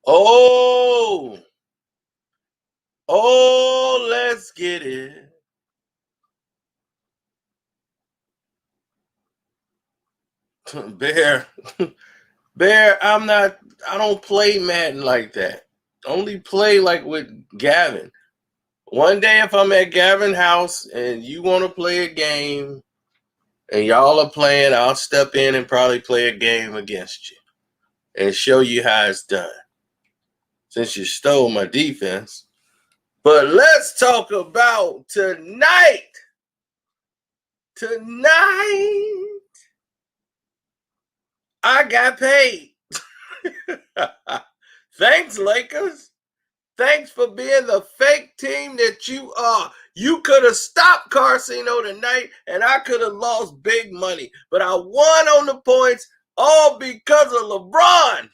Oh, oh, let's get it. Bear, Bear, I don't play Madden like that. Only play like with Gavin. One day if I'm at Gavin's house and you want to play a game and y'all are playing, I'll step in and probably play a game against you and show you how it's done. Since you stole my defense. But let's talk about tonight. Tonight, I got paid. Thanks, Lakers. Thanks for being the fake team that you are. You could have stopped Carcino tonight, and I could have lost big money. But I won on the points, all because of LeBron.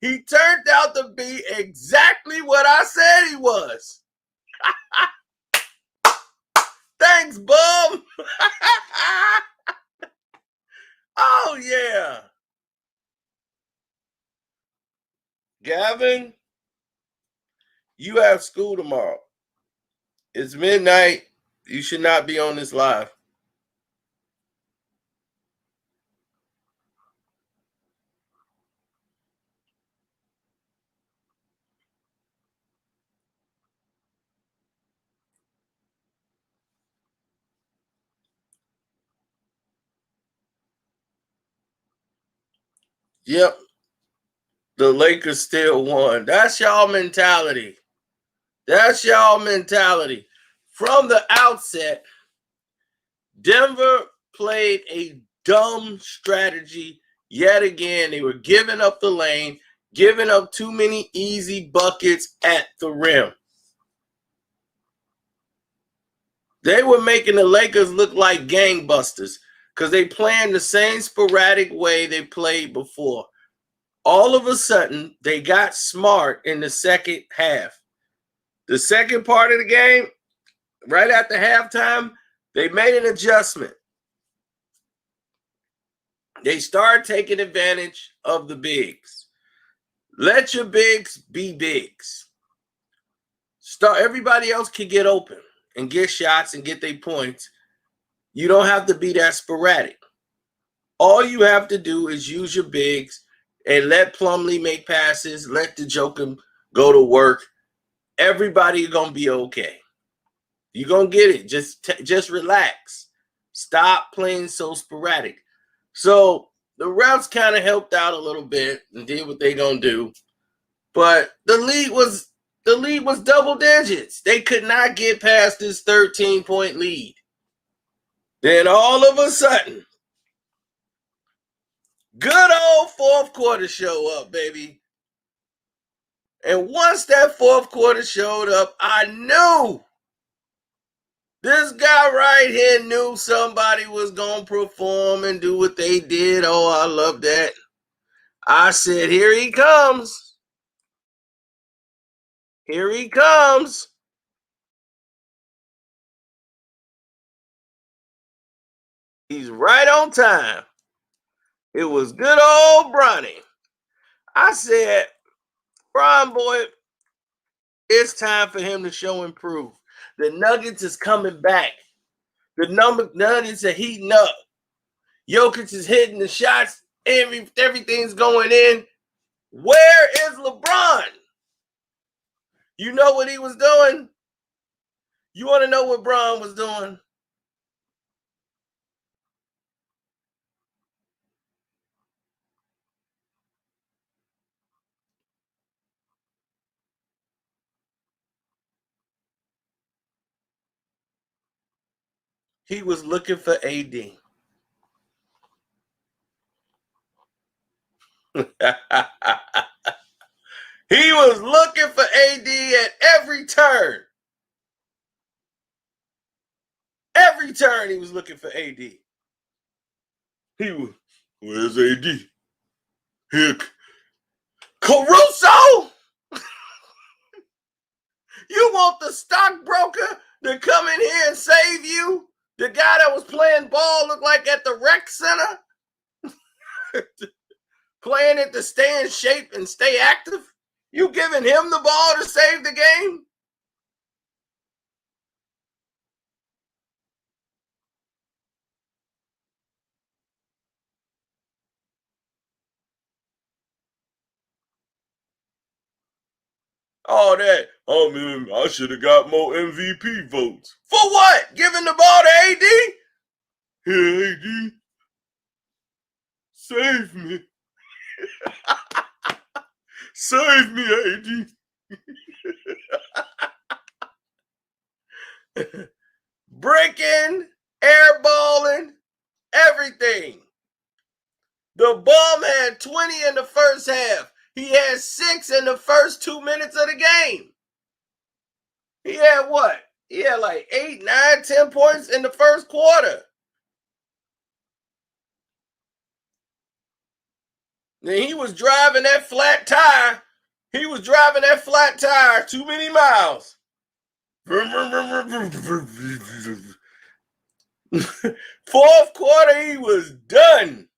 He turned out to be exactly what I said he was. Thanks, bum. Oh, yeah. Gavin, you have school tomorrow. It's midnight. You should not be on this live. Yep. The Lakers still won. That's y'all mentality. That's y'all mentality. From the outset, Denver played a dumb strategy yet again. They were giving up the lane, giving up too many easy buckets at the rim. They were making the Lakers look like gangbusters because they played the same sporadic way they played before. All of a sudden, they got smart in the second half. The second part of the game, right after halftime, they made an adjustment. They started taking advantage of the bigs. Let your bigs be bigs. Everybody else can get open and get shots and get their points. You don't have to be that sporadic. All you have to do is use your bigs and let Plumlee make passes, let the Joker go to work. Everybody going to be okay. You're going to get it. Just relax. Stop playing so sporadic. So the refs kind of helped out a little bit and did what they going to do. But the lead was double digits. They could not get past this 13-point lead. Then all of a sudden, good old fourth quarter show up, baby. And once that fourth quarter showed up, I knew this guy right here knew somebody was going to perform and do what they did. Oh, I love that. I said, here he comes. Here he comes. He's right on time. It was good old Bronny. I said, Bron, boy, it's time for him to show and prove. The Nuggets is coming back. The Nuggets are heating up. Jokic is hitting the shots. Everything's going in. Where is LeBron? You know what he was doing? You want to know what Bron was doing? He was looking for AD. He was looking for AD at every turn. Every turn he was looking for AD. He was, where's AD? Here, Caruso! You want the stockbroker to come in here and save you? The guy that was playing ball looked like at the rec center? Playing it to stay in shape and stay active? You giving him the ball to save the game? All that. Oh man, I should have got more MVP votes. For what? Giving the ball to AD? Hey, AD, save me. Save me, AD. Breaking, airballing, everything. The bum had 20 in the first half. He had 6 in the first 2 minutes of the game. He had what? He had like 8, 9, 10 points in the first quarter. Then he was driving that flat tire. He was driving that flat tire too many miles. Fourth quarter, he was done.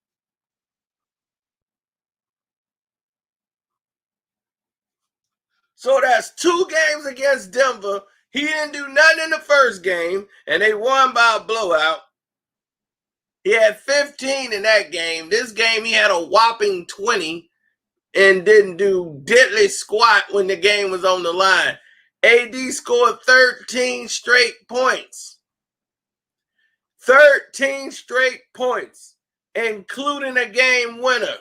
So that's 2 games against Denver. He didn't do nothing in the first game, and they won by a blowout. He had 15 in that game. This game, he had a whopping 20 and didn't do diddly squat when the game was on the line. AD scored 13 straight points. 13 straight points, including a game winner.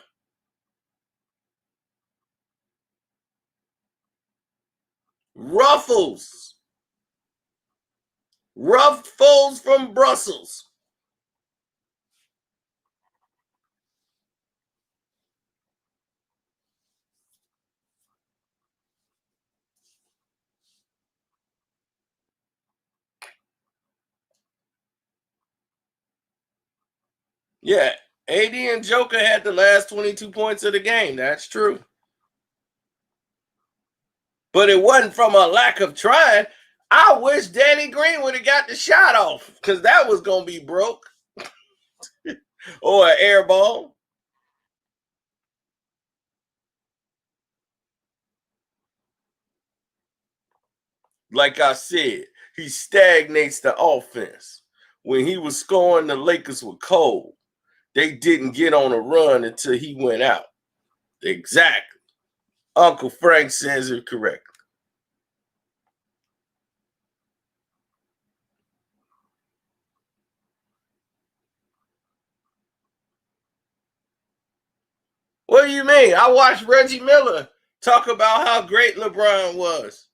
Ruffles from Brussels. Yeah, AD and Joker had the last 22 points of the game. That's true. But it wasn't from a lack of trying. I wish Danny Green would have got the shot off because that was going to be broke. Or an air ball. Like I said, he stagnates the offense. When he was scoring, the Lakers were cold. They didn't get on a run until he went out. Exactly. Uncle Frank says it correctly. What do you mean? I watched Reggie Miller talk about how great LeBron was.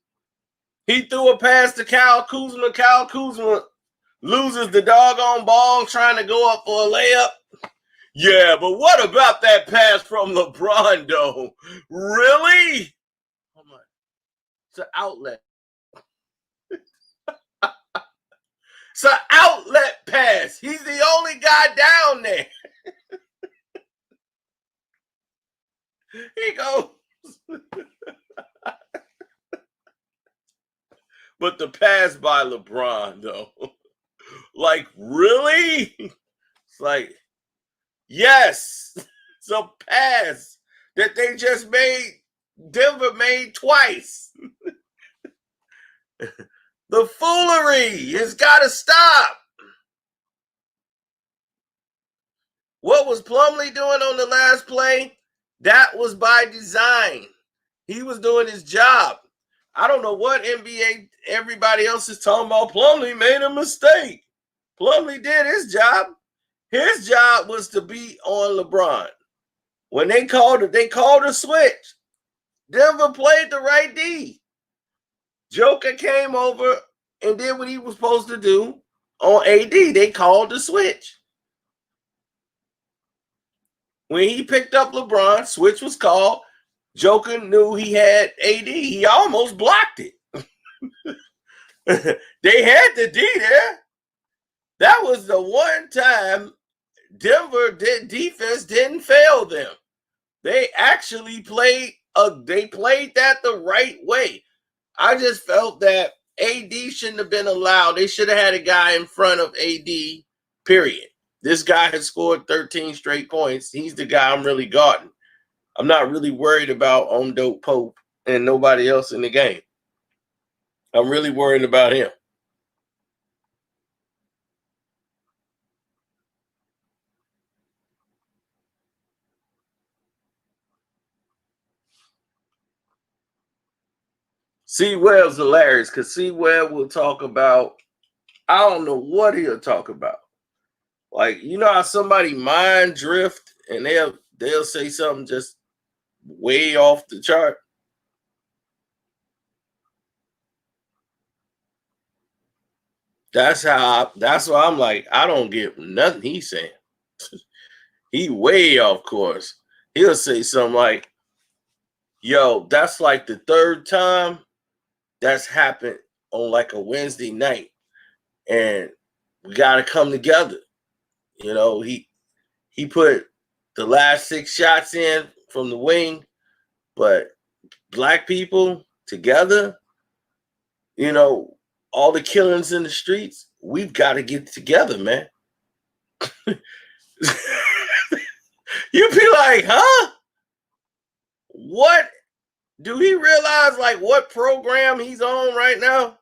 He threw a pass to Kyle Kuzma. Kyle Kuzma loses the doggone ball trying to go up for a layup. Yeah, but what about that pass from LeBron, though? Really? It's an outlet. It's an outlet pass. He's the only guy down there. He goes. But the pass by LeBron, though. Like, really? It's like, yes. It's a pass that they just made. Denver made twice. The foolery has got to stop. What was Plumlee doing on the last play? That was by design. He was doing his job. I don't know what NBA everybody else is talking about. Plumlee made a mistake. Plumlee did his job. His job was to be on LeBron. When they called a switch. Denver played the right D. Joker came over and did what he was supposed to do on AD. They called the switch. When he picked up LeBron, switch was called. Joker knew he had AD. He almost blocked it. They had the D there. That was the one time Denver defense didn't fail them. They actually played that the right way. I just felt that AD shouldn't have been allowed. They should have had a guy in front of AD, period. This guy has scored 13 straight points. He's the guy I'm really guarding. I'm not really worried about Dope Pope and nobody else in the game. I'm really worried about him. C. Webb's hilarious because C. Webb will talk about, I don't know what he'll talk about. Like, you know how somebody mind drift and they'll say something just way off the chart. That's why I'm like, I don't get nothing he's saying. He way off course. He'll say something like, yo, that's like the third time that's happened on like a Wednesday night. And we gotta come together. You know, he put the last 6 shots in from the wing, but black people together, you know, all the killings in the streets, we've got to get together, man. You be like, huh? What? Do he realize like what program he's on right now?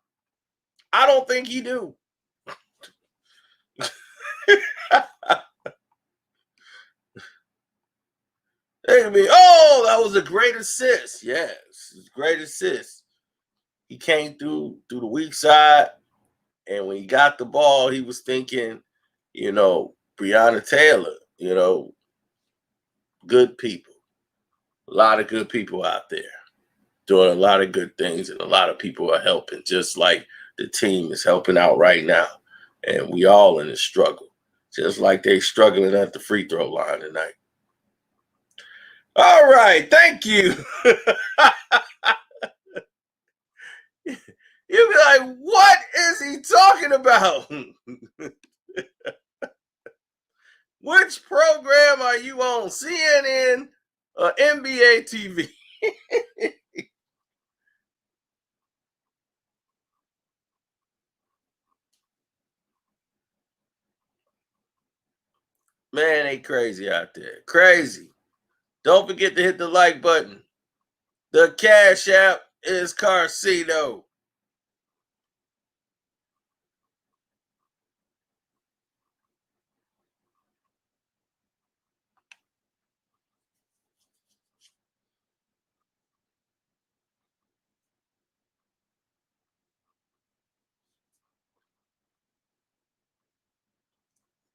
I don't think he do. They can be, oh, that was a great assist. Yes, great assist. He came through the weak side, and when he got the ball, he was thinking, you know, Breonna Taylor, you know, good people. A lot of good people out there doing a lot of good things, and a lot of people are helping, just like the team is helping out right now. And we all in a struggle, just like they struggling at the free throw line tonight. All right, thank you. You'll be like, what is he talking about? Which program are you on? CNN or NBA TV? Man, they crazy out there. Crazy. Don't forget to hit the like button. The Cash App is Carcino.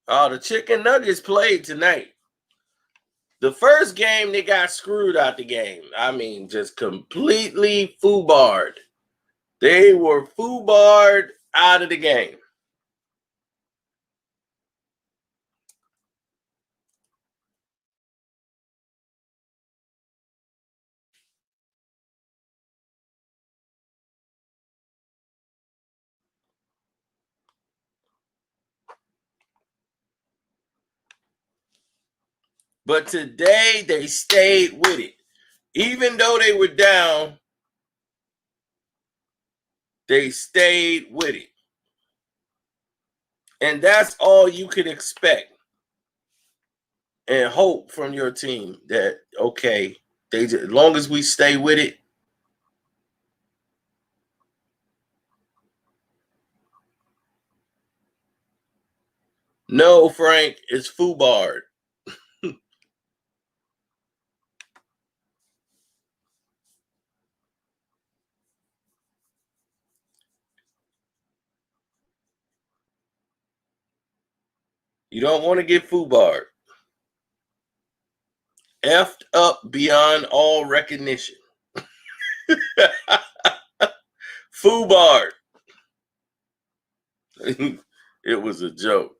Oh, the Chicken Nuggets played tonight. The first game, they got screwed out the game. I mean, just completely foobarred. They were foobarred out of the game. But today, they stayed with it. Even though they were down, they stayed with it. And that's all you can expect and hope from your team that, okay, as long as we stay with it. No, Frank, it's foobarred. You don't want to get foobarred. Effed up beyond all recognition. Foobarred. It was a joke.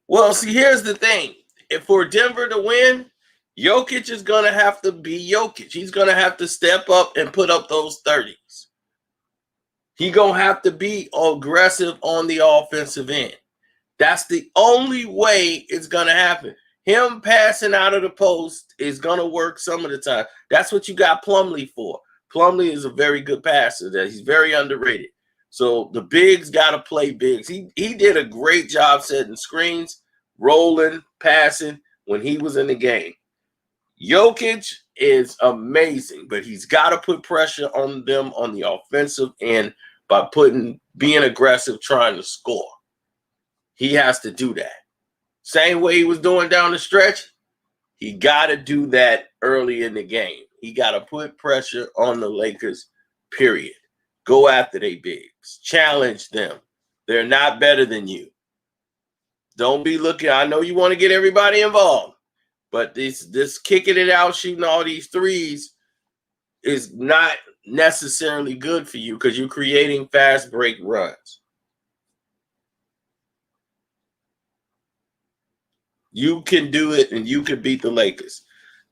Well, see, here's the thing. If for Denver to win, Jokic is going to have to be Jokic. He's going to have to step up and put up those 30s. He's going to have to be aggressive on the offensive end. That's the only way it's going to happen. Him passing out of the post is going to work some of the time. That's what you got Plumlee for. Plumlee is a very good passer. That he's very underrated. So the bigs got to play bigs. He did a great job setting screens, rolling, passing. when he was in the game. Jokic is amazing, but he's got to put pressure on them on the offensive end by being aggressive, trying to score. He has to do that. Same way he was doing down the stretch, he got to do that early in the game. He got to put pressure on the Lakers, period. Go after they bigs. Challenge them. They're not better than you. Don't be looking. I know you want to get everybody involved, but this kicking it out, shooting all these threes is not necessarily good for you because you're creating fast break runs. You can do it, and you can beat the Lakers.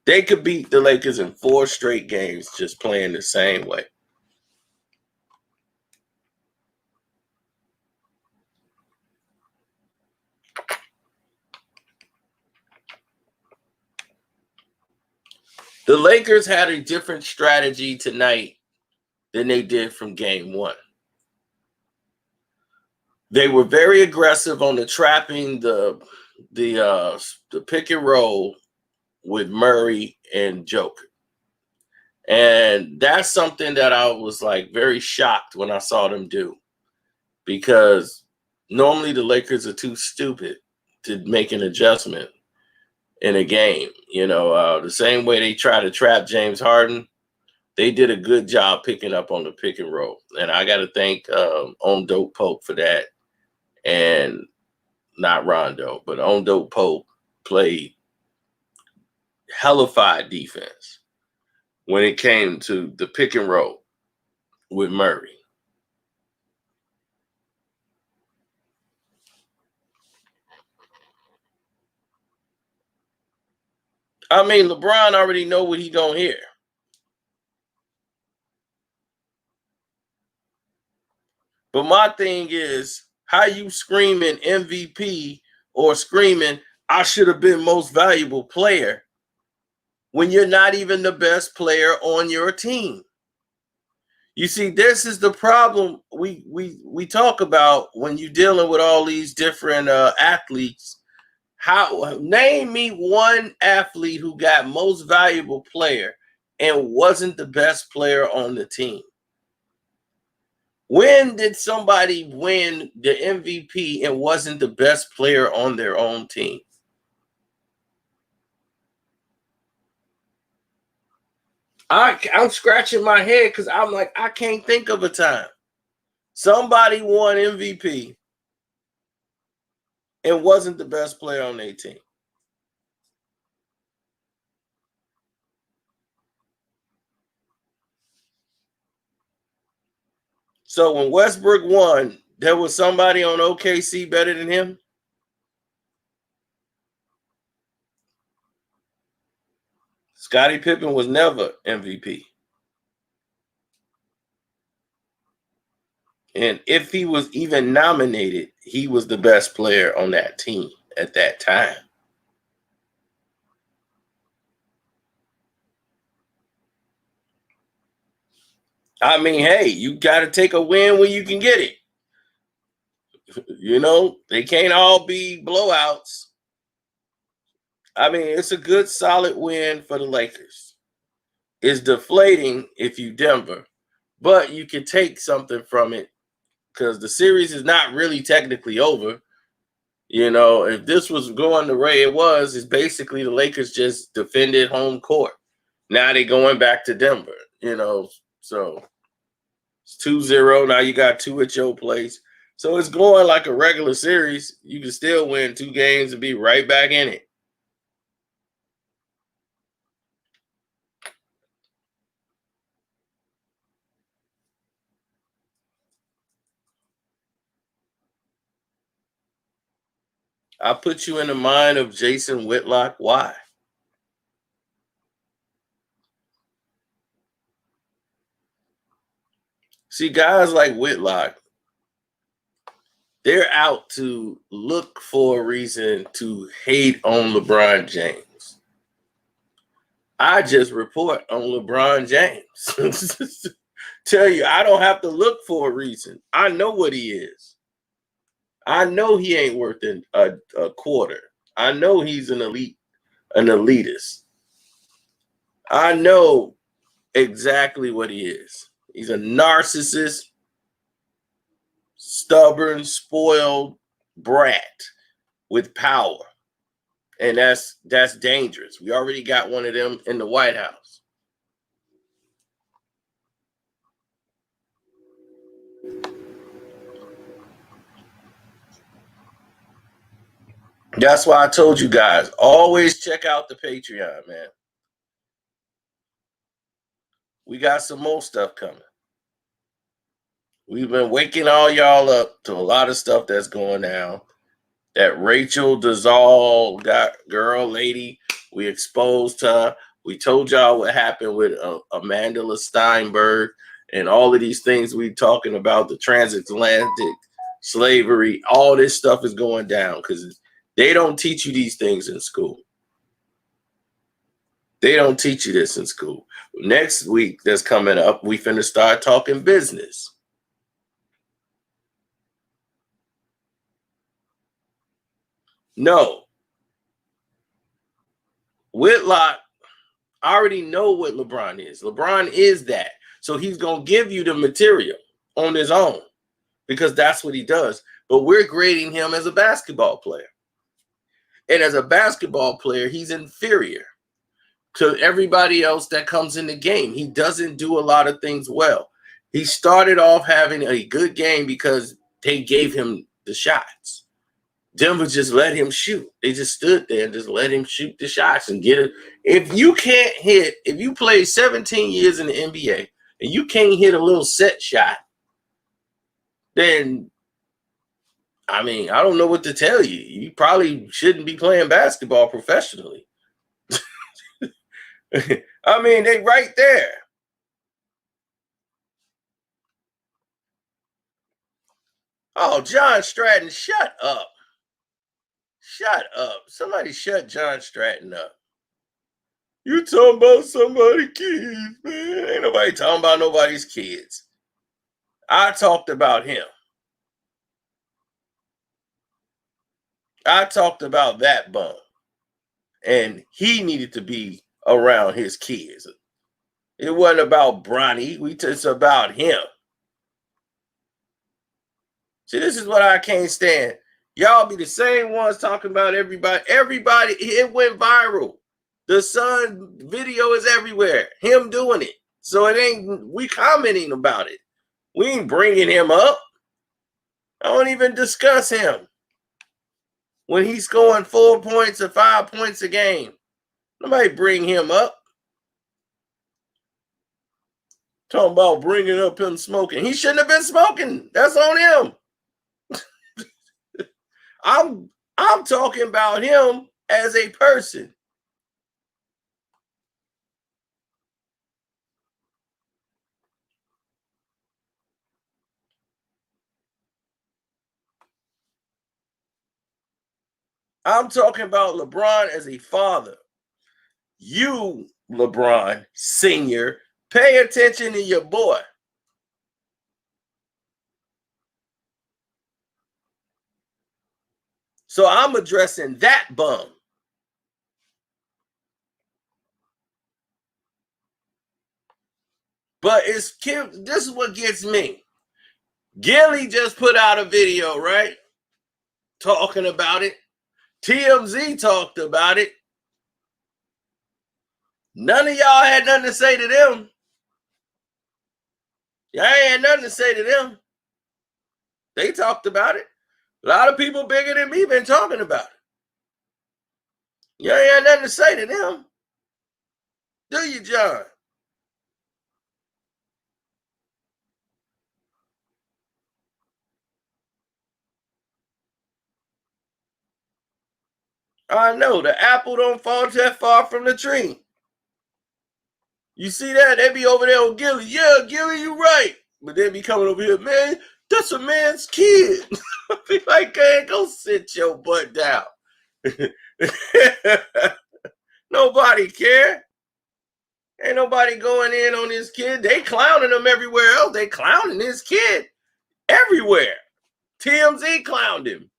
They could beat the Lakers in 4 straight games just playing the same way. The Lakers had a different strategy tonight than they did from game 1. They were very aggressive on the trapping the pick and roll with Murray and Joker. And that's something that I was like very shocked when I saw them do, because normally the Lakers are too stupid to make an adjustment in a game. The same way they try to trap James Harden, they did a good job picking up on the pick and roll. And I got to thank On Dope Pope for that. And not Rondo, but On Dope Pope played hellified defense when it came to the pick and roll with Murray. I mean, LeBron already know what he gonna hear. But my thing is, how you screaming MVP or screaming, I should have been most valuable player, when you're not even the best player on your team? You see, this is the problem we talk about when you're dealing with all these different athletes. Name me one athlete who got most valuable player and wasn't the best player on the team. When did somebody win the MVP and wasn't the best player on their own team? I'm scratching my head because I'm like, I can't think of a time somebody won MVP and wasn't the best player on their team. So when Westbrook won, there was somebody on OKC better than him? Scottie Pippen was never MVP. And if he was even nominated, he was the best player on that team at that time. I mean, hey, you got to take a win when you can get it. They can't all be blowouts. I mean, it's a good, solid win for the Lakers. It's deflating if you Denver, but you can take something from it because the series is not really technically over. If this was going the way it was, it's basically the Lakers just defended home court. Now they're going back to Denver, so it's 2-0. Now you got 2 at your place. So it's going like a regular series. You can still win 2 games and be right back in it. I put you in the mind of Jason Whitlock. Why? See, guys like Whitlock, they're out to look for a reason to hate on LeBron James. I just report on LeBron James. Tell you, I don't have to look for a reason. I know what he is. I know he ain't worth a quarter. I know he's an elite an elitist. I know exactly what he is. He's a narcissist, stubborn, spoiled brat with power. And that's dangerous. We already got one of them in the White House. That's why I told you guys, always check out the Patreon, man. We got some more stuff coming. We've been waking all y'all up to a lot of stuff that's going down. That Rachel Dolezal girl lady, we exposed her. We told y'all what happened with Amanda Steinberg and all of these things we talking about, the transatlantic slavery. All this stuff is going down because they don't teach you these things in school. They don't teach you this in school. Next week that's coming up, we finna start talking business. No. Whitlock, I already know what LeBron is. LeBron is that. So he's going to give you the material on his own because that's what he does. But we're grading him as a basketball player. And as a basketball player, he's inferior to everybody else that comes in the game. He doesn't do a lot of things well. He started off having a good game because they gave him the shots. Denver just let him shoot. They just stood there and just let him shoot the shots and get it. If you can't hit, if you play 17 years in the NBA and you can't hit a little set shot, then, I mean, I don't know what to tell you. You probably shouldn't be playing basketball professionally. I mean, they right there. Oh, John Stratton, shut up. Shut up. Somebody shut John Stratton up. You talking about somebody's kids, man. Ain't nobody talking about nobody's kids. I talked about him. I talked about that bum. And he needed to be around his kids. It wasn't about Bronny. It's about him. See, this is what I can't stand. Y'all be the same ones talking about everybody. Everybody, it went viral. The son video is everywhere. Him doing it. So it ain't, we commenting about it. We ain't bringing him up. I don't even discuss him. When he's scoring 4 points or 5 points a game, nobody bring him up. Talking about bringing up him smoking. He shouldn't have been smoking. That's on him. I'm talking about him as a person. I'm talking about LeBron as a father. You, LeBron Sr., pay attention to your boy. So I'm addressing that bum. But it's this is what gets me. Gilly just put out a video, right? Talking about it. TMZ talked about it. None of y'all had nothing to say to them. Y'all ain't had nothing to say to them. They talked about it. A lot of people bigger than me been talking about it. Y'all ain't had nothing to say to them. Do you, John? I know the apple don't fall that far from the tree. You see that? They be over there with Gilly. Yeah, Gilly, you right. But they be coming over here, man, that's a man's kid. Be like, hey, go sit your butt down. Nobody care. Ain't nobody going in on this kid. They clowning him everywhere else. They clowning this kid everywhere. TMZ clowned him.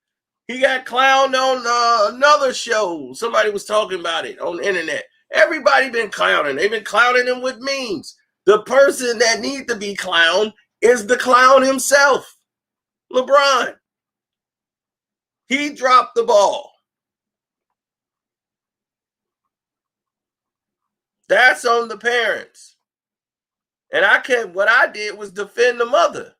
He got clowned on another show. Somebody was talking about it on the internet. Everybody been clowning. They've been clowning him with memes. The person that needs to be clowned is the clown himself, LeBron. He dropped the ball. That's on the parents. And what I did was defend the mother.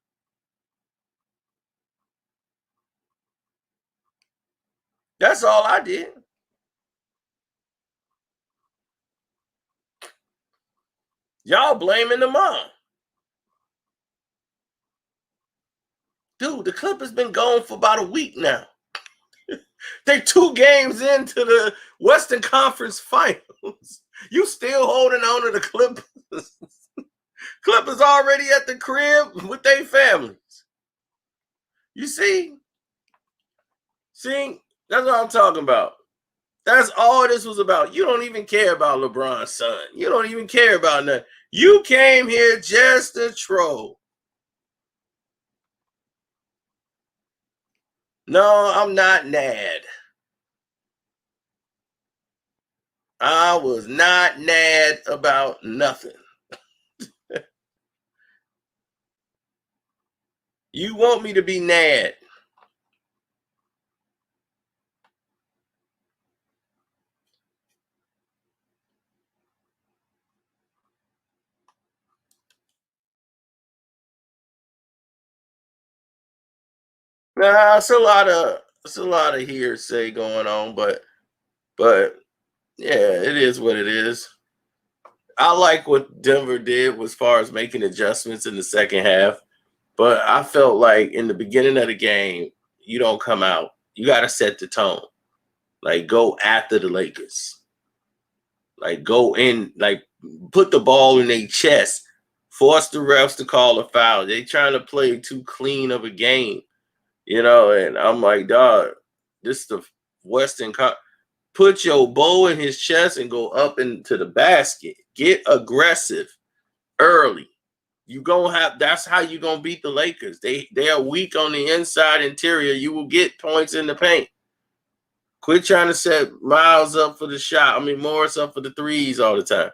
That's all I did. Y'all blaming the mom. Dude, the Clippers been gone for about a week now. They 2 games into the Western Conference Finals. You still holding on to the Clippers. Clippers already at the crib with their families. You see? See? That's what I'm talking about. That's all this was about. You don't even care about LeBron's son. You don't even care about nothing. You came here just to troll. No, I'm not mad. I was not mad about nothing. You want me to be mad? Nah, it's a lot of hearsay going on, but yeah, it is what it is. I like what Denver did as far as making adjustments in the second half, but I felt like in the beginning of the game, you don't come out. You got to set the tone. Like, go after the Lakers. Like, go in, like, put the ball in their chest. Force the refs to call a foul. They trying to play too clean of a game, and I'm like, dog, this is the Western put your bow in his chest and go up into the basket. Get aggressive early. That's how you gonna beat the Lakers. They are weak on the inside interior. You will get points in the paint. Quit trying to set Miles up for the shot. I mean, Morris up for the threes all the time.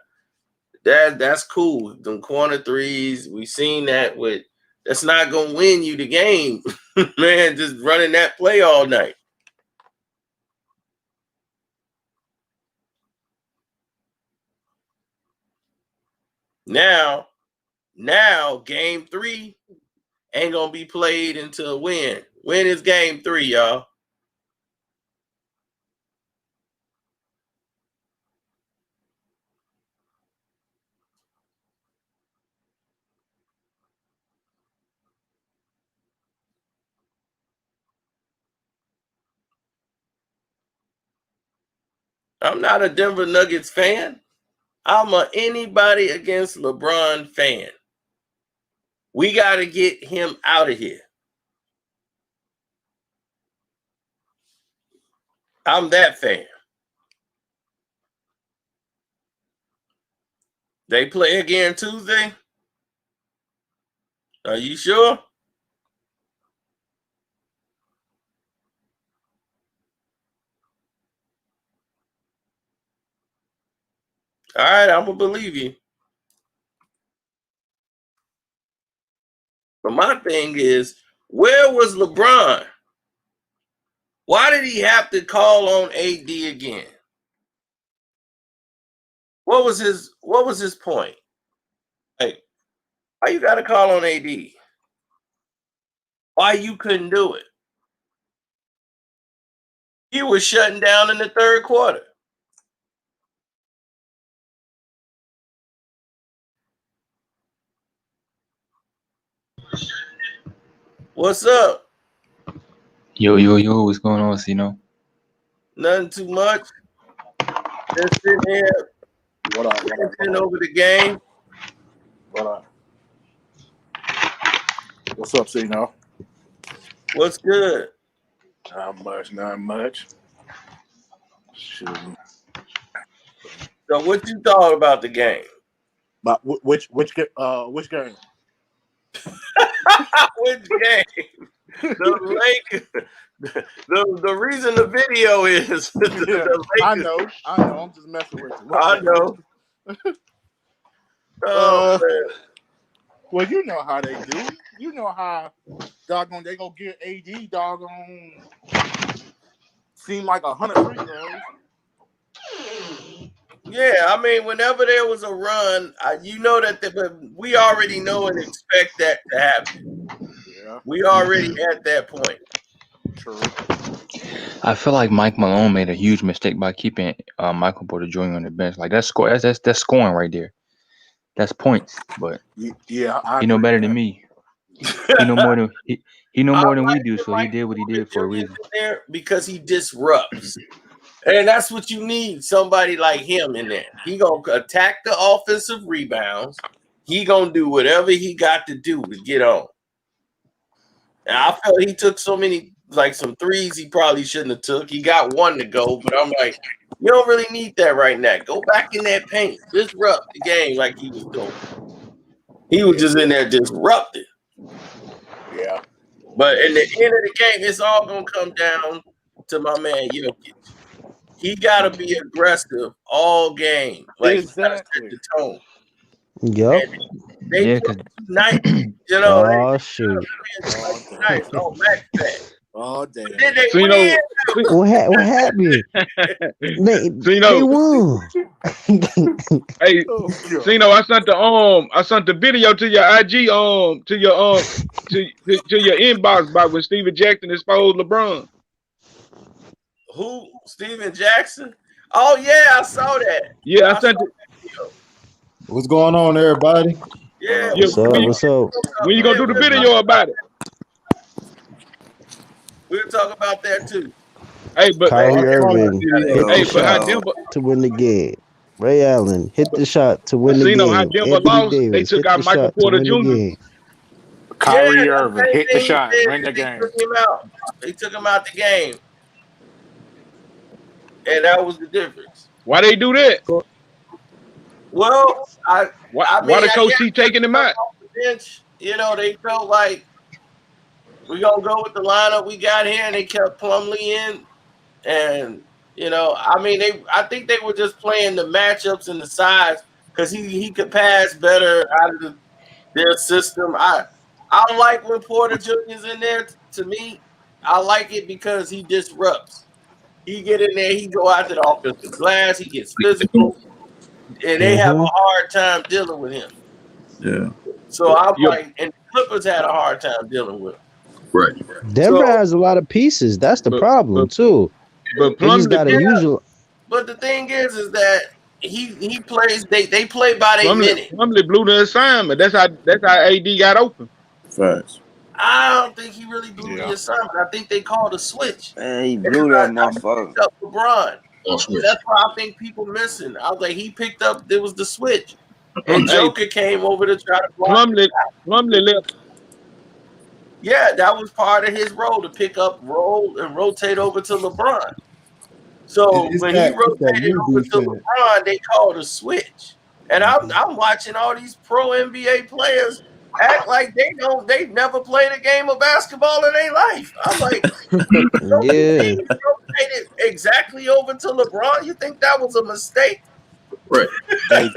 That's cool. Them corner threes, we've seen that with. That's not gonna win you the game, man. Just running that play all night. Now, game 3 ain't gonna be played until when? When is game 3, y'all? I'm not a Denver Nuggets fan. I'm a anybody against LeBron fan. We got to get him out of here. I'm that fan. They play again Tuesday? Are you sure? All right, I'm going to believe you. But my thing is, where was LeBron? Why did he have to call on AD again? What was his point? Like, why you got to call on AD? Why you couldn't do it? He was shutting down in the third quarter. What's up? Yo, what's going on, Cino? Nothing too much. Just sitting here. What up? Over the game. What up? What's up, Cino? What's good? Not much. Shoot. So, what you thought about the game? But which game? Which game? The The reason the video is the I Lakers. know. I'm just messing with you. I know. Oh man. Well, you know how they do. You know how doggone they gonna get AD doggone seem like 100 free throws. Yeah, I mean, whenever there was a run, you know but we already know and expect that to happen. Yeah, We already at that point. true. I feel like Mike Malone made a huge mistake by keeping Michael Porter Jr. on the bench. Like that's scoring right there. That's points. But Yeah, I he know agree better with than that. me. He know more than he know I more than we like do. that So he Michael did what he Porter did for a Jr. is reason. in there because he disrupts. And that's what you need, somebody like him in there. He gonna attack the offensive rebounds. He gonna do whatever he got to do to get on. And I felt he took so many, like some threes he probably shouldn't have took. He got one to go, but I'm like, you don't really need that right now. Go back in that paint, disrupt the game like he was doing. He was just in there disrupting. Yeah. But in the end of the game, it's all gonna come down to my man Jokic. He gotta be aggressive all game. Like he gotta set Exactly. the tone. Yep. They Yeah, play because nice, you know. Oh shoot. Nice. Oh, Max back. Oh damn. Then they So you win. know, What happened? They so you they know, won. hey, Oh, so you know, I sent the video to your IG, to your to your inbox about when Steven Jackson exposed LeBron. Who? Steven Jackson? Oh yeah, I saw that. Yeah, I sent it. What's going on, everybody? Yeah. Yeah, What's up? What's up? when you gonna do the video about it? We'll talk about that too. Hey, but Kyrie I saw Irving that hit hey, the but how shot Denver, to win the game. Ray Allen hit the shot to win so the you know how game. Denver Anthony lost? They Davis took hit out the Michael shot to Porter win the Jr. game. Kyrie Yeah, Irving the same hit the thing he shot, did win the when they game. took him out. They took him out the game, and that was the difference. Why they do that? Well, I Why mean, the I coach guess keep taking him out? off the bench, you know, they felt like we're gonna go with the lineup we got here, and they kept Plumlee in. And you know, I mean, I think they were just playing the matchups and the size because he could pass better out of their system. I like when Porter Jr. is in there. To me, I like it because he disrupts. He get in there, he go after the offensive glass, he gets physical, and they have a hard time dealing with him. Yeah. So I'm Yeah, like, and the Clippers had a hard time dealing with him. Right. Denver So, has a lot of pieces. That's the but problem too. but They just gotta Plumlee, use it. but the thing is that he plays. They play by their minute. Plumlee blew the assignment. That's how AD got open. Facts. I don't think he really blew the Yeah. assignment. I think they called a switch. Man, he blew that motherfucker. Picked up LeBron. Switch. That's why I think people missing. I was like, he picked up. There was the switch, and Hey, Joker came over to try to block. Plumlee left. Yeah, that was part of his role to pick up, roll, and rotate over to LeBron. So It's when that- he it's that rotated new over to defense. LeBron, they called a switch. And I'm watching all these pro NBA players act like they've never played a game of basketball in their life. I'm like, Yeah. he rotated exactly over to LeBron. You think that was a mistake? Right. They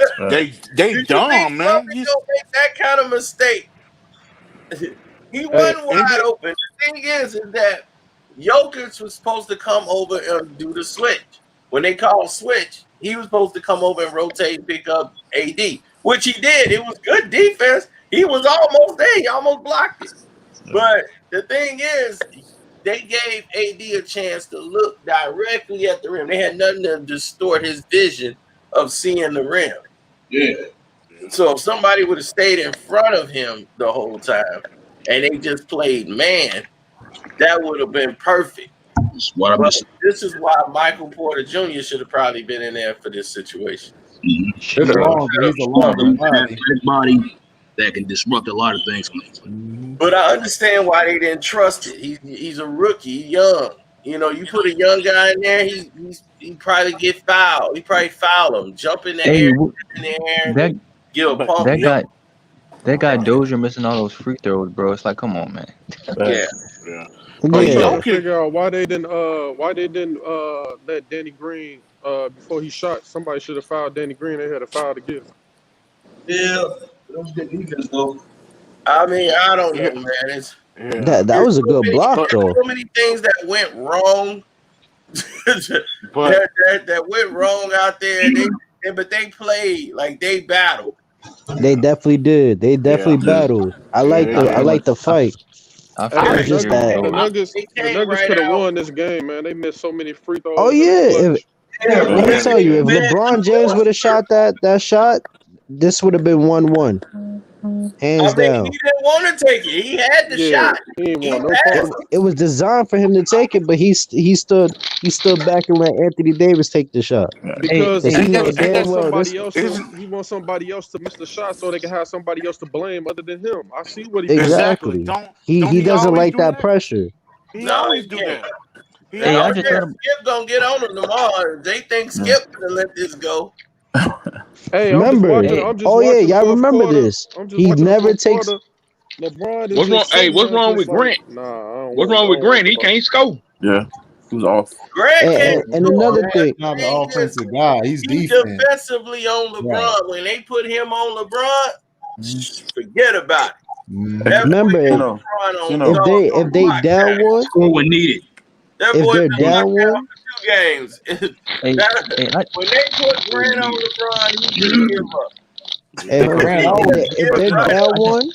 Did you dumb, think man. Kobe don't make that kind of mistake? He wasn't and wide open. The thing is that Jokic was supposed to come over and do the switch. When they called switch, he was supposed to come over and rotate and pick up AD, which he did. It was good defense. He was almost there. He almost blocked it. But the thing is, they gave AD a chance to look directly at the rim. They had nothing to distort his vision of seeing the rim. Yeah. So if somebody would have stayed in front of him the whole time and they just played man, that would have been perfect. But this is why Michael Porter Jr. should have probably been in there for this situation. He's a longer body that can disrupt a lot of things. But I understand why they didn't trust it. He's a rookie, young. You know, you put a young guy in there, he probably get fouled. He probably foul him, jump in the Hey, air, and get a pump. that guy Dozier missing all those free throws, bro. It's like, come on, man. Yeah. Yeah. Oh, I'm he Yeah, trying to Jokic. figure out why they didn't let Danny Green before he shot. Somebody should have fouled Danny Green. They had a foul to give. Yeah, that was good defense though. I mean, I don't know, Yeah, man. It's yeah. that was a good block But though. so many things that went wrong but that went wrong out there. But they played like they battled. They definitely did. They definitely yeah, battled. I yeah, like they I I feel did. like like the fight. I Hey, feel I the like It's just here we Nuggets, that. the go. Nuggets, They the came Nuggets right could have out. won this game, man. They missed so many free Oh throws in the yeah, clutch. Yeah, let me yeah, tell they you, did. if man. LeBron James would have shot that shot, this would have been 1-1, hands I mean, he down. didn't want to take it. He had the Yeah, shot. he ain't He won no passed. part. It was designed for him to take it, but he stood back and let Anthony Davis take the shot Hey, Because because hey, he because know he damn wants well this somebody else to Isn't miss the shot so they can have somebody else to blame other than him. I see what he doing. exactly. exactly. Don't He he doesn't always like do that that? pressure. He No, always he do can't. that. He hey, I Oh always just do yeah, thought. that. Skip gonna get on him tomorrow. They think Yeah. Skip gonna let this go. Hey, Remember? Hey, I'm just Oh yeah, watching the y'all fourth remember quarter. this? I'm just He watching the never fourth takes. quarter. LeBron is What's wrong? just Hey, sitting what's there wrong just with like, Grant? nah, I What's don't wrong with want Grant? He LeBron. can't score. Yeah. He was off. Grant can't And score, another but thing, the Not an thing is, offensive guy. He's he's defense. defensively on Right. LeBron. When they put him on LeBron, forget about it. Hey, That Mm-hmm. boy remember put Gino, LeBron on Gino. if they lockdown. down one, Score when needed. That if boy they're been hey, down locked down one, for 2 games. hey, hey, When they put Score when Grant on needed. LeBron, he just give up. hey, Yeah. hold on, Grant He always just get give if they're up. down I just, one,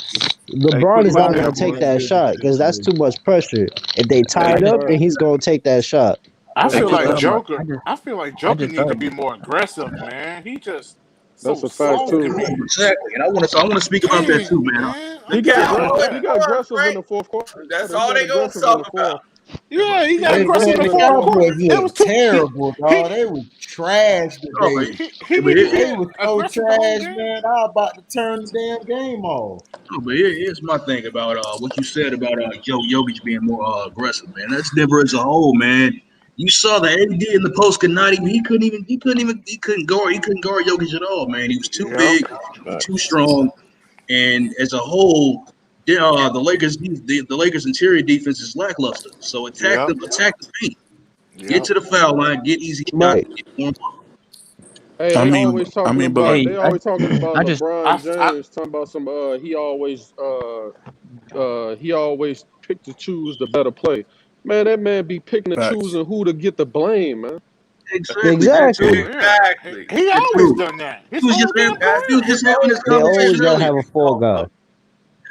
Hey, LeBron quick is he look not always gonna here, take boys. get that good in shot because that's too situations. much pressure. If they Hey, tied up, then he's gonna take that shot. I that's I a feel just like thought fact. about. Joker. I feel like I Joker just need thought to be about. more aggressive, man. He just That's so a fact soft too. to me. Exactly. And I want to speak about that too, Dang, man. man. He I'm got That's tired of all aggressive. they He that. got doing, aggressive in Frank. the fourth quarter. That's He all got they gonna aggressive in the talk about. fourth. Yeah, he He got got Them aggressive in aggressive the in the fourth fourth. quarter. Cowboys It was look too. terrible, dog. They was trash Oh, but, today. He but need to They be was so aggressive the whole trash, game. man. I was about to turn the damn game off. here's my thing about what you said about Jokic being more aggressive, man. That's Denver as a whole, man. You saw the AD in the post could not even he couldn't guard Jokic at all, man. He was too Yep. big, too strong, and as a whole, the Lakers interior defense is lackluster. So attack Yep. the paint, get Yep. to the foul line, get easy shots, Right. get warm up. Hey, I they mean, always talking but about. Hey, They always talking about I just, LeBron I James. Talking about some. He always pick to choose the better play. Man, that man be picking and facts. choosing who to get the blame, man. Exactly. That's Exactly. true. yeah. Exactly. He That's always true. done that. He His was just whole damn That's he was career. just having this They always conversation gotta earlier. have a fall guy.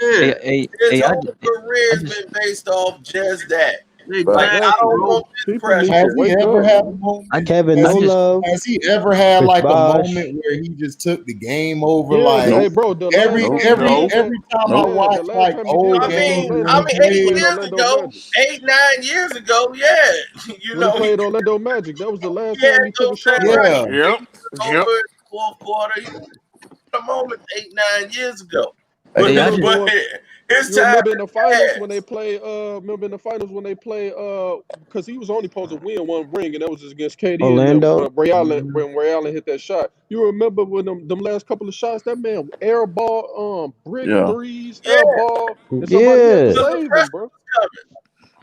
Yeah, hey, his I whole just, I career's just, been based off just that. Facts. Like I exactly, don't Exactly. bro. want this People need pressure. to Has he wake ever up, had a man. moment? Kevin, I no Has just, love. has he ever had Chris like a Bosh. moment where he just took the game over? Yeah, Like hey, Nope. bro. The last every Nope. time he every did No. that, every time I Nope. man. The watch last like time he did old I that was games mean, when Orlando he 8 played. years Orlando ago, Magic. 8, 9 years ago, yeah, When he he played Orlando Magic, that was the last had time he took a those shot that like right. that. Yeah, He Yep. took over Yep. in the fourth quarter. He had a moment 8, 9 years ago, Hey, hey, you I remember just, but when? his You time remember in the finals is when they play? Remember in the finals when they play? Because he was only supposed to win one ring, and that was just against KD and them. Orlando. mhm, When Ray Allen hit that shot. You remember when them last couple of shots? That man air ball, brick Yeah. threes, yeah, air ball, and somebody had to Yeah. because the save him, pressure bro. was coming.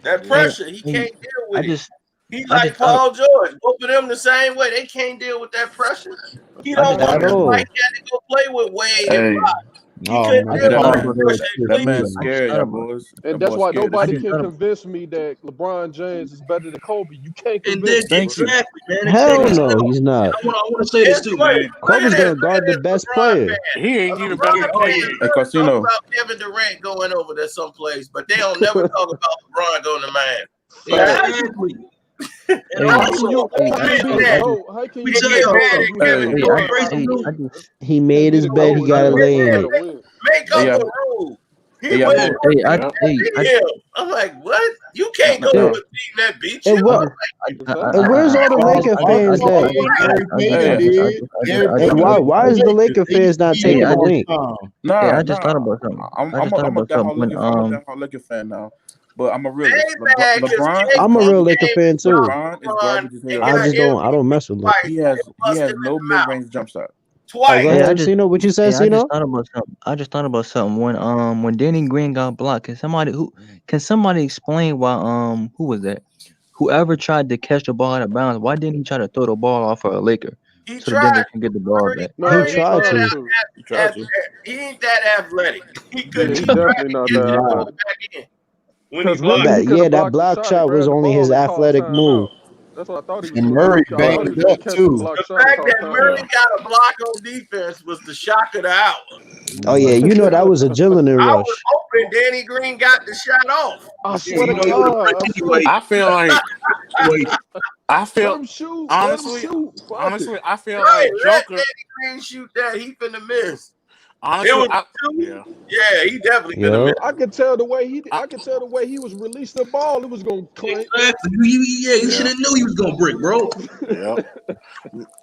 That Yeah. hey, pressure, he hey, can't deal I with it. just, He I like just thought, Paul George. Both of them the same way. They can't deal with that pressure. He I don't just want thought At that's about why something. he all. had to go play with Wade and Hey, Brock. He oh couldn't man, deal hey, with that that man, Bronny was pressure in that man Cleveland. I just scared, thought y'all about, boys. And That that's boy why scared as I nobody shit. just can thought about, convince me that LeBron James is better than Kobe. You can't And convince me, bro. Thank you. exactly, man. Hell And no, he's not. I want to say this It's too, wait, man. Kobe's gonna look guard at the this best LeBron player. fan. He ain't A even better LeBron than Oh fan yeah. KD. Hey, love to talk Casino. about Kevin Durant going over there someplace, but they don't never talk about LeBron going to Miami. Now, how Facts. you Exactly. And hey, How how can you also, a an you? old How you man be hey, the I that just, goat? How can we you tell be get the y'all goat mad and at you Kevin haven't hey, don't I, won? Durant? praise him, hey, dude. I just, He Can't made be his the bed. He goat and you gotta haven't lay won in not Make, a it. win. make Hey, up y'all, a rule. He hey, y'all went boys. hey, and hey, Yeah. beat him. I'm like, what? You can't go to Now, a team that beat And you. I what? just, Exactly. And where's all the Boss, Laker Boss fans that? did, Gary Payton hey, did, Gary And Payton went to why the is the Lakers. Laker They used fans to not beat him taking hey, the all link? the time. I nah, just thought nah. about something. I'm I I'm just a, thought I'm a about something when, I'm a diehard Laker fan now, but I'm a They realist. mad because LeBron is I'm a KD real garbage. Laker came fan and too. saw LeBron is LeBron garbage as and hell. got I an just don't. I MVP don't mess with Lakers. twice He and has busted him no in the mid mouth. range jump shot. twice. go Hey, ahead, Cino. What you said, I just Cino? thought about something. I just thought about something. When Danny Green got blocked, can somebody explain why who was that? Whoever tried to catch the ball out of bounds, why didn't he try to throw the ball off for a Laker He so the Denver tried. can get the ball Murray, back? He No, he tried tried to. to. He tried to. he ain't that athletic. He could. Yeah, He he tried definitely to not get that the ball athletic. back in when he Because really, blocked. he could have That blocked the block shot and shot was grabbed the only ball his and called athletic move. timeout. That's what I thought he was And going to Murray do. I thought he was banged going up to catch the too. block The shot and fact call that Murray timeout. got a block on defense was the shock of the hour. Oh yeah, you know that was a adrenaline I was rush. hoping Danny Green got the shot off. I Yeah, swear to you know, it was God. a continuation. I feel like Situation. I Let feel him shoot. honestly, Fuck it. I feel Right, like let Joker. Danny Green shoot that. He finna miss. It Honestly, was two. yeah. Yeah, he definitely finna Yo, miss. I could tell the way I, he was releasing the ball. It was going to clank. Exactly. You should yeah, have knew he was gonna break, bro. yeah.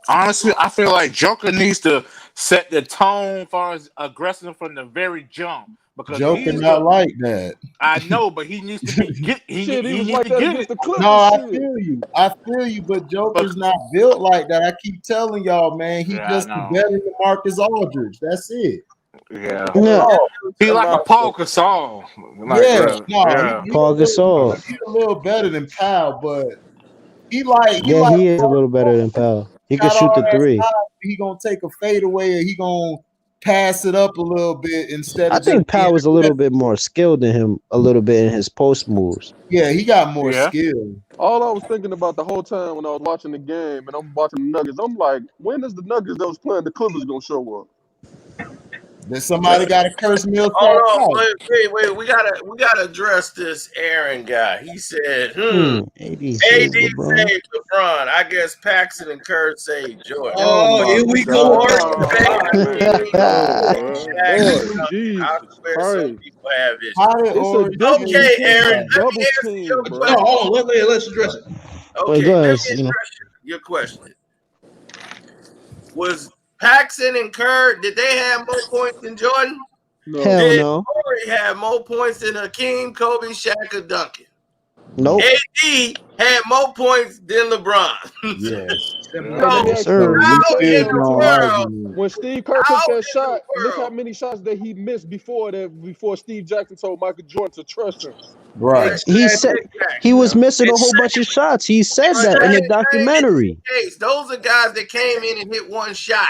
Honestly, I feel like Joker needs to set the tone for his aggression from the very jump because Joker he's not the. like that. I know, but he needs to be get. Shit, he He was needs like to that get against it. the Clippers. No, I Shit. feel you. I feel you, but But Joker's not built like that. I keep telling y'all, man. He yeah, I just know. better than Marcus Aldridge. That's it. Yeah, That's yeah, all. he like a About Paul Gasol. Like, Yeah, no, yeah. Paul Gasol. he a little better than Powell, but he Yeah, like he is a little better than Powell. He can got shoot all the that three. size. He gonna take a fadeaway and he gonna pass it up a little bit instead I of just think being Powell was a little aggressive. bit more skilled than him a little bit in his post moves. Yeah, he got more Yeah. skill. All I was thinking about the whole time when I was watching the game and I'm watching the Nuggets, I'm like, when is the Nuggets that was playing the Clippers going to show up? Then somebody got to curse Millsap Hold on, out. wait. We gotta address this Aaron guy. He said, AD AD saves LeBron. saved LeBron. I guess Paxson and Kerr saved Jordan. Oh Oh, my here we go God. with Jordan this. saved Here we Hakeem, go, Shaq, man. and Lord Duncan. I Jesus swear some Christ. people have issues. How did It's a Horry difference Okay, between Aaron, getting that? let me double answer teamed, your bro. No, question. hold on. Let's address it. Okay, go let ahead, me you know. address your question. Was Paxson and Kerr, did they have more points than Jordan? No. Hell Did no. Horry have more points than Hakeem, Kobe, Shaq, or Duncan? Nope. AD had more points than LeBron. Yes. But Yeah. let me So Yes, ask you sir. this. We Let me how tell you in still the something. don't world, argue. When Steve Kerr took how that in shot, the look how world, many shots that he missed before Steve Jackson told Michael Jordan to trust him. Right. He said he was missing a whole bunch of shots. He said that in the documentary. case, those are guys that came in and hit one shot.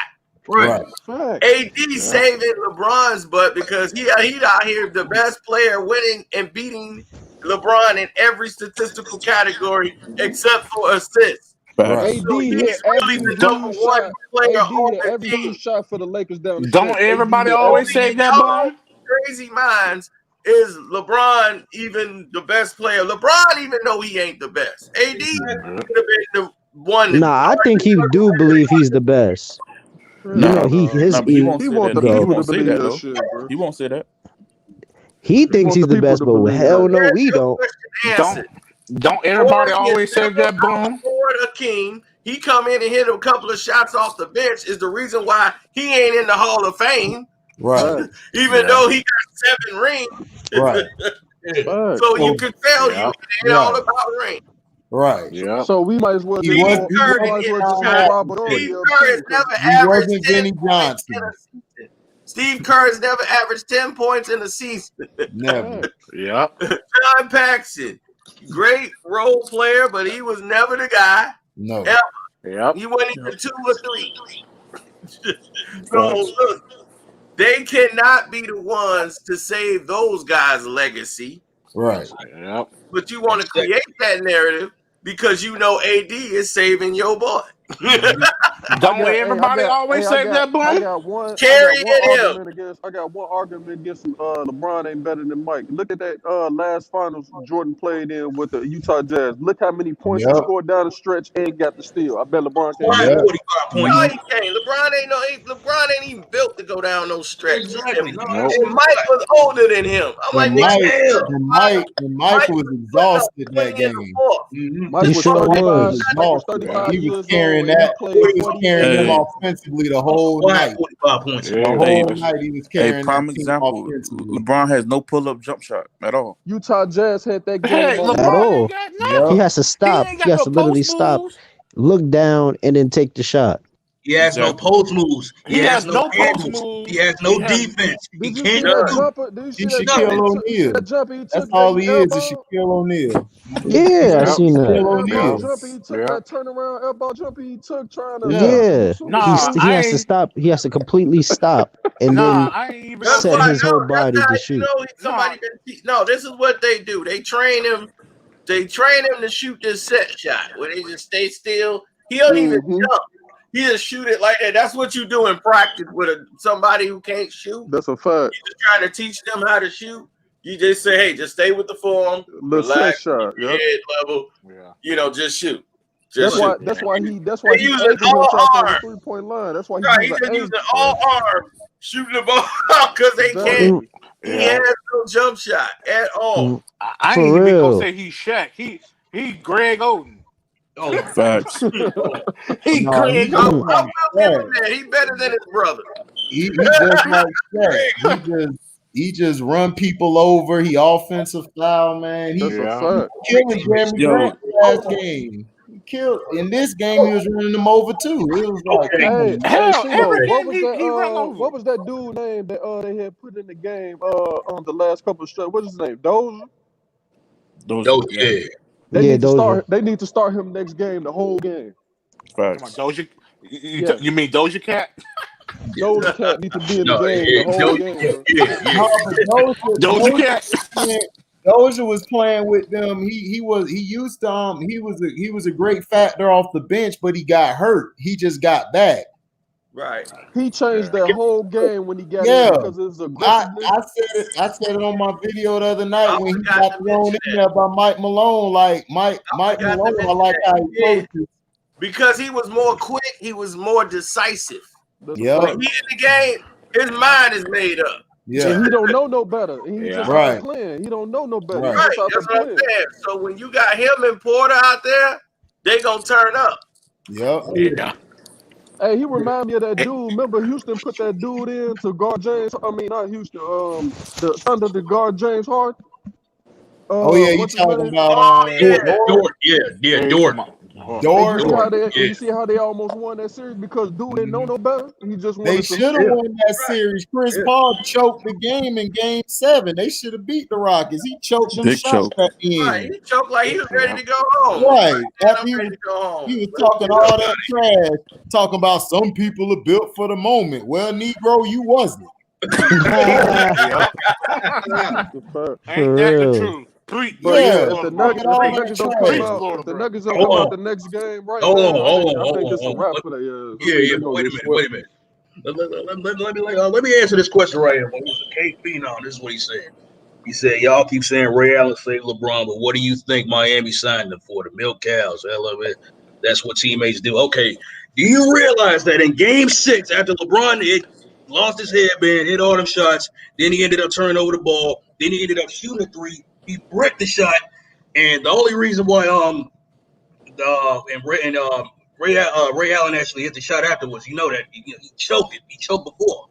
Right. Fact. AD saving LeBron's butt because he out here the best player winning and beating LeBron in every statistical category except for assists. Right. AD So he's hit really every the Don't huge number one shot. player AD on hit the every team. huge shot for the Lakers down the don't stretch. everybody AD hit always every say Only that, y'all Bron? crazy minds is LeBron even the best player. LeBron even though he ain't the best. AD could have been the one. Nah, I think he do believe he's the best. You Nah, know, nah, but he won't He say want that. the He people go. to won't say believe that that though. shit, bro. He won't say that. He thinks want he's the the people best, to but believe hell that. no, we don't. Answer. Don't everybody always say that, Bron? Hakeem, he come in and hit a couple of shots off the bench is the reason why he ain't in the Hall of Fame. Right. Even though he got 7 rings. Right. So you can tell you it ain't all Right. about rings. Right. Yeah. So we might as well He just was. call, He Kerr we might as well just call wasn't. Robert Horry Steve up Kerr too. has never He averaged wasn't 10 Vinny points in Johnson. a season. Steve Kerr has never averaged 10 points in a season. Never. Yeah. John Paxson, great role player, but he was never the guy. No. Ever. Yep. He wasn't even 2 or 3. So look, they cannot be the ones to save those guys' legacy. Right. Yep. But you want to create that narrative because you know AD is saving your boy. Don't everybody always say that, Bron? I got one Carrying him. argument against LeBron ain't better than Mike. Look at that last finals Jordan played in with the Utah Jazz. Look how many points he scored down the stretch and got the steal. I bet LeBron can't do that. 45 points. No, he can't. LeBron ain't even built to go down those stretches. Exactly. And, No. and Mike was older than him. I'm like, Mike was exhausted that game. Mike He was sure 35. was. Mike was 35 He was years carrying old and that. he He played was 40 carrying them Hey. offensively the whole night. 45 points. The Yeah. whole Hey, night he was a carrying prime that team example. offensively. LeBron has no pull-up jump shot at all. Utah Jazz had that game Hey, on At LeBron lock. ain't all. got He nothing. has to He stop. ain't He got has no to literally post stop, moves. look down, and then take the shot. He has no Exactly. post moves. He has no post handles. moves. He has no defense. He Did you see can't that do jumper? Did you see He's that jumper? Shaquille You see O'Neal. that jumper he That's took all that he he is elbowed? Shaquille O'Neal. Yeah, I Did you seen see that that. Shaquille elbow O'Neal. jumper he took? That turnaround elbow jumper he took trying to Yeah. do Yeah, super Nah, shit. he I has to ain't. stop. He has to completely stop and then I ain't even That's gonna why set say. his whole that's body how to you shoot. know somebody been. No, this is what they do. They train him. They train him to shoot this set shot where they just stay still. He don't even jump. He just shoot it like that. That's what you do in practice with somebody who can't shoot. That's a fact. You just trying to teach them how to shoot. You just say, hey, just stay with the form, The set relax, shot. keep your Yep. head level. Yeah. You know, just shoot. That's Just why. shoot. That's why he. That's They why he using anchored all himself on the arm. 3-point line. That's why he Right, he using just using anchor. all arm shooting the ball because they can't. Exactly. He Yeah. has no jump shot at all. I For ain't even gonna real. say he's Shaq. He Greg Oden. Oh, Facts. He No, Greg he's I just Oden. like will give him Shaq. that. He better than his brother. He just like Shaq. He just run people over. He offensive foul, man. He That's a Yeah. fact. killing Jeremy Yo. Grant last game. He killed in this game. He was running them over too. It was like, okay. come Hey, on, man. Hell, CeeLo, every what game was that? he run over. What was that dude name that they had put in the game? On the last couple of straight. What's his name? Doja. Those. Oh, Yeah. yeah. They Yeah, need to Doja. start. They need to start him next game. The whole game. Come on, Facts. Doja. Yeah. You mean Doja Cat? Doja Cat need to be in the No, game. The whole game. Bro. No, but Doja Cat. Doja was playing with them. He used to he was a great factor off the bench, but he got hurt. He just got back. Right. He changed that whole game when he got Yeah. in because of his aggressiveness. I said it on my video the other night I when he forgot got to thrown in mention there by Mike Malone. Like Mike forgot to Malone, I mention like that how he he did. coaches. Because he was more quick, he was more decisive. That's a Yeah. When fact. he in the game, his mind is made up. Yeah. And he don't know no better. And he Yeah. just Right. out playing. He don't know no better. Right. He Right. just out That's there what I'm playing. saying. So when you got him and Porter out there, they gonna turn up. Yep. Yeah. Hey, he remind me of that dude. Remember Houston put that dude in to guard James. I mean, not Houston. The Thunder to guard James Harden. Oh yeah, you What's his talking name? about Oh yeah. Dort. Yeah, Dort. And yeah. you see how they almost won that series because dude didn't know no better. He just They wanted should have to. won that series. Chris Paul choked the game in Game 7. They should have beat the Rockets. He choked them Big shots choke. at the Right. end. He choked like he was ready to go home. Right. Man, After I'm he ready was, to go home. he was talking all that trash, talking about some people are built for the moment. Well, Negro, you wasn't. Ain't that the truth? Preach. But Yeah, if the talking all that Nuggets don't trash. come out, if the Nuggets don't come out the next game right, Hold man, on. I think it's a wrap for that. Yeah, but wait a minute. Let me answer this question right here. When it was a K Phenom, this is what he said. He said, y'all keep saying Ray Allen saved LeBron, but what do you think Miami signed them for? The milk cows. I love it. That's what teammates do. Okay. Do you realize that in Game 6, after LeBron lost his headband, hit all them shots, then he ended up turning over the ball, then he ended up shooting a three, he bricked the shot, and the only reason why Ray Allen actually hit the shot afterwards, you know that he choked it. He choked before.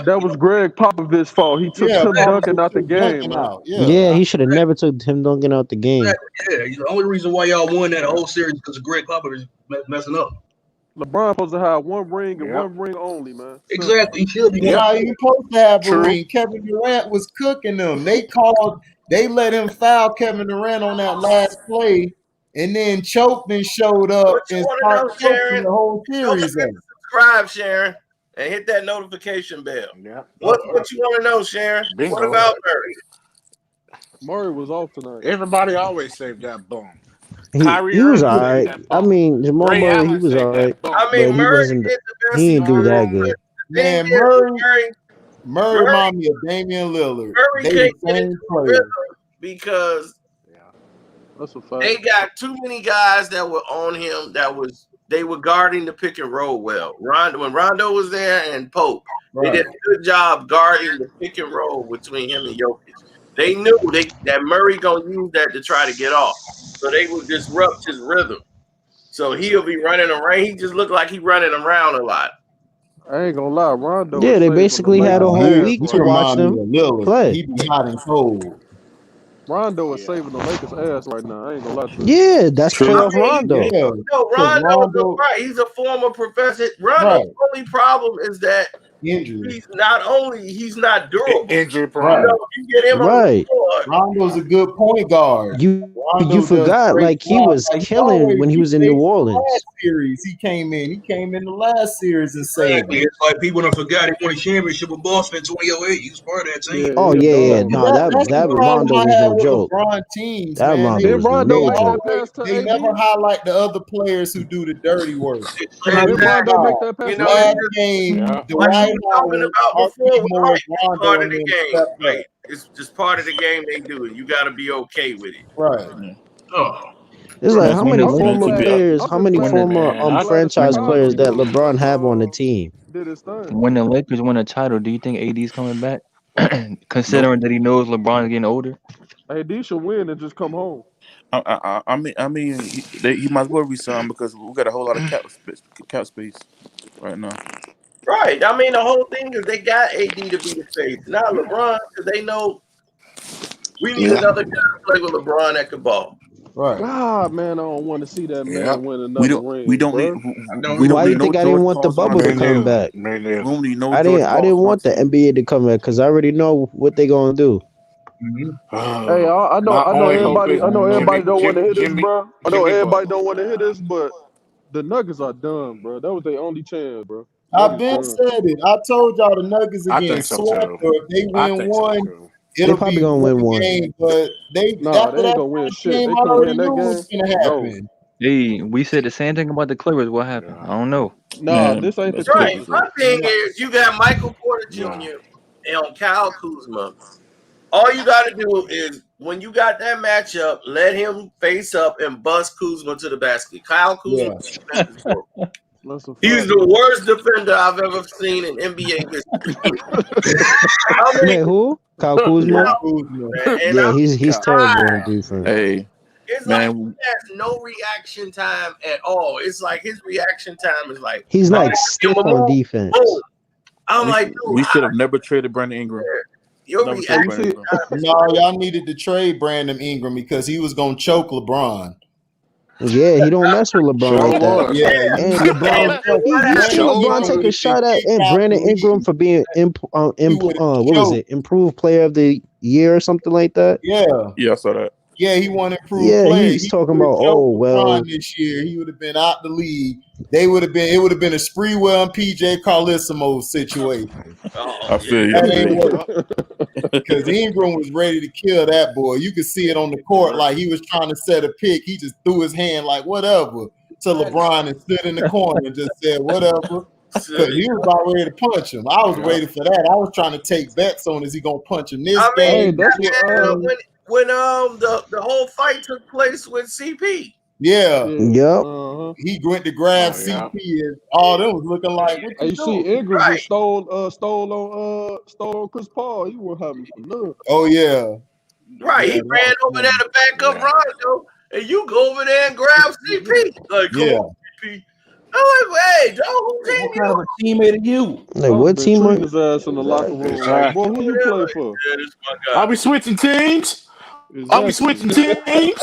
That was Greg Popovich's fault. He took Tim Duncan out the game, man. Yeah, he should have never took Tim Duncan out the game. Yeah, the only reason why y'all won that whole series because of Greg Popovich messing up. LeBron supposed to have one ring and one ring only, man. Exactly. He should be. Yeah, he supposed to have a ring. Kevin Durant was cooking them. They let him foul Kevin Durant on that last play, and then choked and showed up and started choking the whole series. Subscribe, Sharon, and hit that notification bell. Yeah. What you want to know, Sharon? Bingo. What about Murray? Murray was off tonight. Everybody always saved that bum. He was all right. I mean, Jamal Ray Murray, Allen he was saved all right. I mean, but Murray he did the best he he didn't do could. that good. Man, Murray remind me of Damian Lillard. Murray They can't the get same into player. rhythm because That's a fact. they got too many guys that were on him they were guarding the pick and roll well. When Rondo was there and Pope, they did a good job guarding the pick and roll between him and Jokic. They knew that Murray gonna use that to try to get off. So they would disrupt his rhythm. So he'll be running around. He just looked like he running around a lot. I ain't gonna lie, Rondo. Yeah, they basically had a whole week to watch them play. He be hot and cold. Rondo is saving the Lakers' ass right now. I ain't gonna lie to you. Yeah, that's True. playoff Rondo. Yeah, No, because Rondo's right. He's a former professor. Rondo's only problem is that injury. he's not durable. Injury You prone. know, you get him on Right. the floor. Rondo's a good point guard. You Rondo does forgot great like he job. was Like, killing when he was in played New Orleans. Last series, he came in the last series and Exactly. saved. It's like people don't forgot he won a championship with Boston in 2008. He was part of that team. Yeah, Oh he a yeah. dog. No, That's that the problem Rondo I was had no with joke. LeBron teams, That man. Rondo Did was Rondo no make that joke. pass to They AD? never highlight the other players who do the dirty work. Did Rondo make that pass You to know, AD? it's Last just game, Yeah. like Dwight we were talking Howard, about before with Morris, Mike. It's Rondo, part of and the them game. stepped up. Like, it's just part of the game they do it. You got to be okay with it. Right. Oh, It's like That's how when many the I'm just former Lakers glad. players, I'm how just many glad. former Man, I- Glad that franchise when players that Chicago LeBron have on the team? did his thing. when the Lakers win a title, do you think AD's coming back? Considering that he knows LeBron's getting older. AD should win and just come home. I mean, he might as well resign because we got a whole lot of cap space right now. Right. I mean, the whole thing is they got AD to be the face, not LeBron, because they know we need another guy to play with LeBron that can ball. Right. God, man, I don't want to see that Yeah. man win We another don't ring, we don't bro. we don't Why need you no think I George didn't want the Karls on bubble our to Me come neither. back? Me We neither. don't need no I George didn't Karls on our want the team. NBA to come back because I already know what they gonna do. Hey, I know My only hope everybody. is I know everybody don't want to hit this, Jimmy bro. I know everybody Butler. don't want to hit this, but the Nuggets are done, bro. That was their only chance, bro. I've Nuggets been done. said it. I told y'all the Nuggets I again think so swept, too. or if they I win think so one, too. They it'll probably be gonna one win one. game. But they Nah, after they ain't that gonna win first shit. game, They I couldn't already win that knew what's game. gonna No, happen. Hey, we said the same thing about the Clippers. What happened? I don't know. nah, Man, this ain't the that's Right. Clippers. crazy. My thing is you got Michael Porter Yeah. Jr. and Kyle Kuzma. All you got to do is when you got that matchup, let him face up and bust Kuzma to the basket. Kyle Kuzma defense is horrible. That's a He's fact. the worst defender I've ever seen in NBA history. I mean, Man, who? Kyle Kuzma? Kyle Kuzma. Kuzma, and Yeah, I'm he's terrible on surprised. defense. Hey, It's like he man, has no reaction time at all. It's like his reaction time is like, He's all like right, stiff give him a on move, defense. boom. I'm like, dude, we should have never traded Brandon Ingram. your Never reaction traded Brandon time Ingram. is No, y'all needed to trade Brandon Ingram because he was gonna choke LeBron. Yeah, he don't mess with LeBron Sure like that. was. Yeah, And you LeBron, you Brandon seen Sure LeBron was. take a Ingram shot at kicked out Brandon the Ingram league. for being He would have what was choked. it? Improved player of the year or something like that. Yeah. Yeah, I saw that. Yeah, he won improved Yeah, player. he's He talking would have about, choked oh well, LeBron this year. He would have been out the league. It would have been a Spreewell and PJ Carlissimo situation. I feel you. I That feel ain't you. work. Because Ingram was ready to kill that boy. You could see it on the court like he was trying to set a pick. He just threw his hand like whatever to LeBron and stood in the corner and just said whatever. Because he was about ready to punch him. I was waiting for that. I was trying to take bets on is he gonna punch him this I game. mean, That's what. when the whole fight took place with CP. Yeah. Yep. He went to grab CP and all them was looking like what Hey, you you see, doing? Ingram just stole on Chris Paul. He won't have me for nothing. Oh yeah. Right. Yeah, He that ran was over there to back up Rondo, and you go over there and grab CP. Like, come Yeah. on, CP. I'm like, hey, Joe, who team What kind of a teammate are you? Like what team? Treating his ass in the locker room. Like, boy, who you play for? Yeah, this is my guy. I'll be switching teams. I'll be switching teams.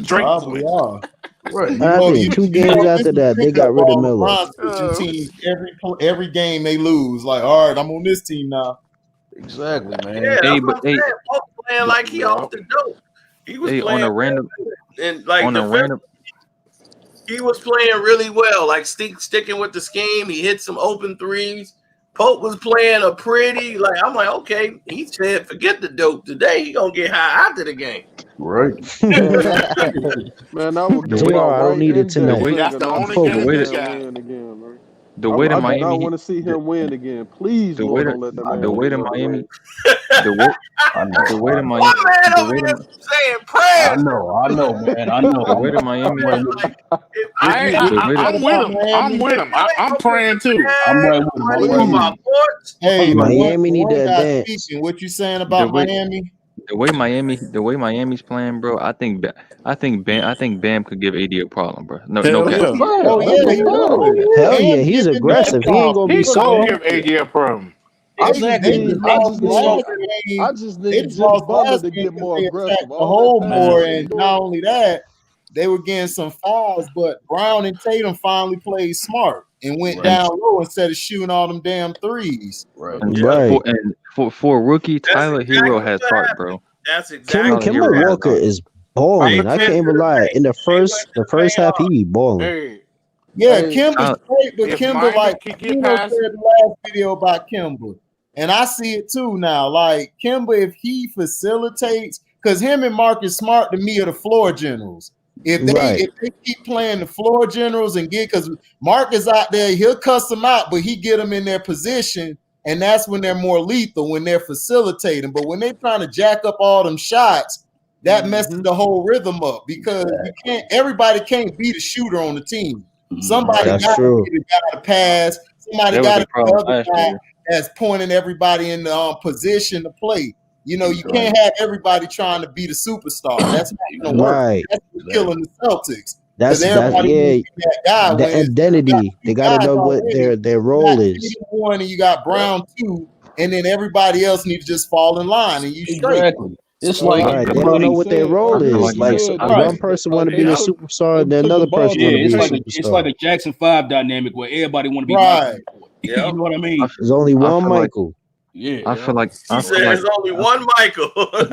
Probably are. And I think 2 games after that, they got rid of Miller. LeBron switching teams every game they lose. Like, all right, I'm on this team now. Exactly, man. Yeah, Hey, that's but what I'm saying. Pope playing like he off the dope. He was Hey, playing on a random, and like on a random, he was playing really well, like sticking with the scheme. He hit some open threes. Pope was playing a pretty, like, I'm like, okay, he said, forget the dope today. He gonna get high after the game. Right. Man, I would give JR, my I don't right need it index tonight. finger That's the not only to game see this him guy. win again, man. the way I to do not Miami, want to see him win again. Please, the Lord, way to, don't let that man the way win to another Miami, game. the way to Miami, One man the over way there to, saying prayers. I know, man. I know. the way to Miami, Like, the way to, I'm with him. I'm with him. I'm praying too. I'm right with him. I'm right with him. Hey, Miami need to one guy advance. speaking. What you saying the about way, Miami? the way Miami's playing, bro. I think Bam could give AD a problem, bro. No Hell cap. yeah. Oh yeah, he would. Hell yeah, And he's giving aggressive. that He ain't gonna be He's gonna soft. give AD a problem. They need, just I lost just the need, last I game. just They need just Jimmy lost the Butler last to game get because more they aggressive. attacked the All hole that more, passing and they not doing. only that, they were getting some fouls. But Brown and Tatum finally played smart and went And down low instead of shooting all them damn threes. Right. and Yeah. for a rookie, That's Tyler exactly Hero what has happened. heart, bro. That's Kemba exactly Tyler what Hero has Walker heart. is balling. I can't even lie. In the first half, he be balling. Hey, Yeah, Hey, Kimba's great, but if Kimba, Miami like can get Gino past, said the last video about Kimba, and I see it too now. Like Kimba, if he facilitates, because him and Marcus Smart to me are the floor generals. If they keep playing the floor generals and because Marcus out there, he'll cuss them out, but he get them in their position, and that's when they're more lethal when they're facilitating. But when they're trying to jack up all them shots, that messes the whole rhythm up because everybody can't be the shooter on the team. Somebody That's got true. to be the guy to pass. Somebody That was got the to be problem the other last guy year. that's pointing everybody in the position to play. You know, you can't have everybody trying to be the superstar. That's not going to work. Right. That's what's killing the Celtics. That's Because everybody needs to be that guy. the identity. They got to know what their role is. You got one and you got Brown two, and then everybody else needs to just fall in line and you straight. Exactly. It's So, like Right. They don't know what their role is. Like one person want to be the superstar, and then another person want to be the superstar. It's like a Jackson 5 dynamic where everybody want to be right. You know what I mean? There's only one Michael. Yeah, I feel like he said there's only one Michael. I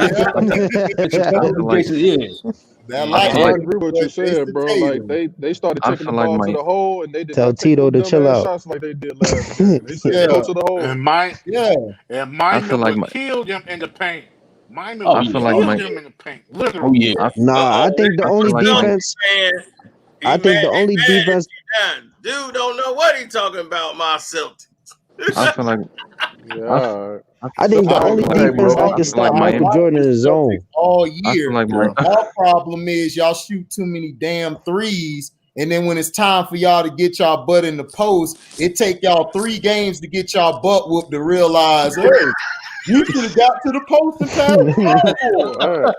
agree with what you said, bro. Like they started taking the ball to the hole, and they did tell not take Tito to those chill dumbass out. shots like they did last game. They said go to the hole. and Miami would kill them in the paint. Miami would kill them in the paint. Literally. Nah, I think the only defense. I think the only defense. Dude don't know what he talking about. My Celtics. I feel like. I think the only defense that can stop Michael Jordan is zone. All year. Like our problem is y'all shoot too many damn threes. And then when it's time for y'all to get y'all butt in the post, it take y'all 3 games to get y'all butt whooped to realize, hey, you should have got to the post and passed the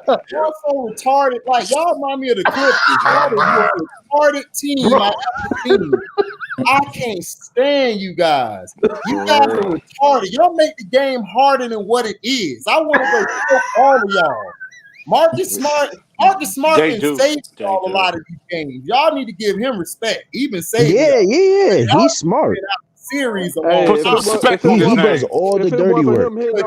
ball. Y'all so retarded. Like, y'all remind me of the Clippers. Y'all a retarded team. I can't stand you guys. You guys are retarded. Y'all make the game harder than what it is. I want to go choke all of y'all. Marcus Smart can save y'all a lot of these games. Y'all need to give him respect. Even say yeah. He's smart. Series put some respect on his he name. does all the dirty work. But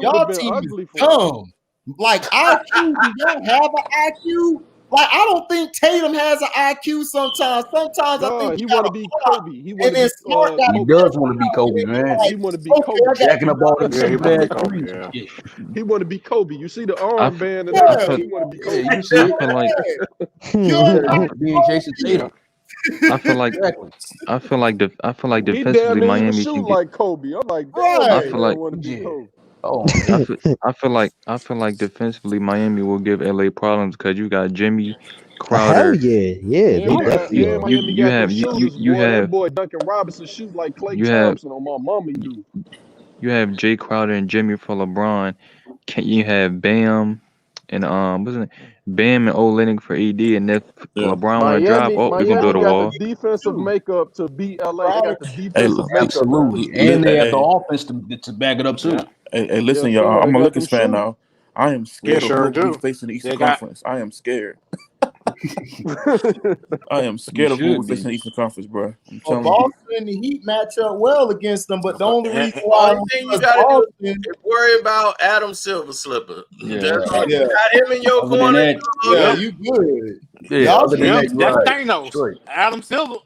y'all team is dumb. Like IQ, do y'all have an IQ? Like I don't think Tatum has an IQ sometimes. Sometimes I think he want to be Kobe. He does want to be Kobe, man. He want to be Kobe. Jacking up all them He want to be Kobe. You see the armband and everything. He want to be Kobe. You see being Jason Tatum. I feel like defensively Miami shoot can like Kobe. I'm like, damn, I feel like want to be Kobe. I feel like defensively Miami will give LA problems because you got Jimmy Crowder. Hell yeah. They definitely you have that boy Duncan Robinson shoot like Klay Thompson on my mama. You have Jay Crowder and Jimmy for LeBron. You have Bam and Bam and Olynyk for AD, and if LeBron want to drop, we're gonna build a wall. The defensive makeup to beat LA. They got the defensive makeup. Absolutely, and they have the offense to back it up too. Hey, listen, y'all. I'm a Lakers fan now. I am scared of who we face in the Eastern Conference. I am scared. I am scared of who we face in the Eastern Conference, bro. I'm telling you. Boston and the Heat match up well against them, but the only reason why you got to do is worry about Adam Silver Slipper. You got him in your corner. You good. That's Thanos. Adam Silver.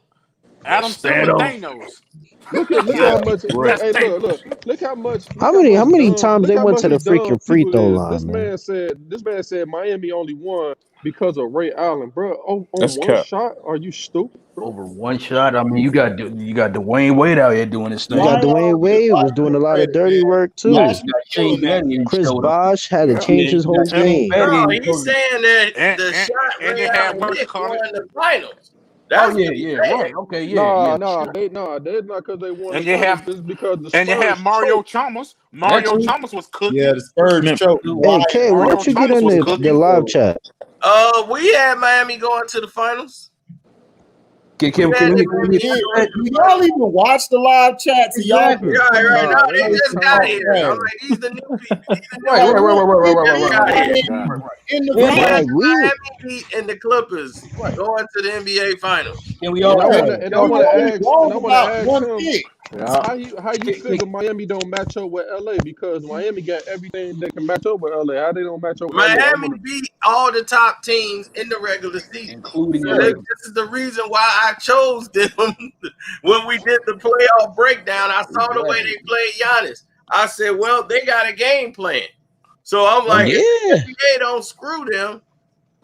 Thanos. Look how much. Hey, look how much. How many times they went to the freaking free throw line? This man said Miami only won because of Ray Allen, bro. On That's one cap. shot? Are you stupid? Bro? Over one shot. I mean, you got Dwayne Wade out here doing this thing. You got Dwayne Wade was doing a lot of dirty work too. Chris Bosh had to change his whole game. No, he's saying that the shot Ray Allen won the finals. Right. Okay, they're not because they won. And you have Mario Chalmers. Mario Chalmers was cooking. Yeah, the Spurs choked. Hey, Kay, why don't you get in the live chat? We had Miami going to the finals. Can Do y'all even watch the live chats? Exactly. Right. No, they it's just got here. I'm like, these the new people. Right. In the Miami Like we Heat and the Clippers going to the NBA Finals. Can we And all? I want to ask one him pick. how you figure Miami don't match up with LA, because Miami got everything that can match up with LA. How they don't match up with LA? Miami beat all the top teams in the regular season, including so your this Lakers. is the reason why I chose them when we did the playoff breakdown. I saw the way they played Giannis. I said, well, they got a game plan. So I'm like, if the NBA don't screw them,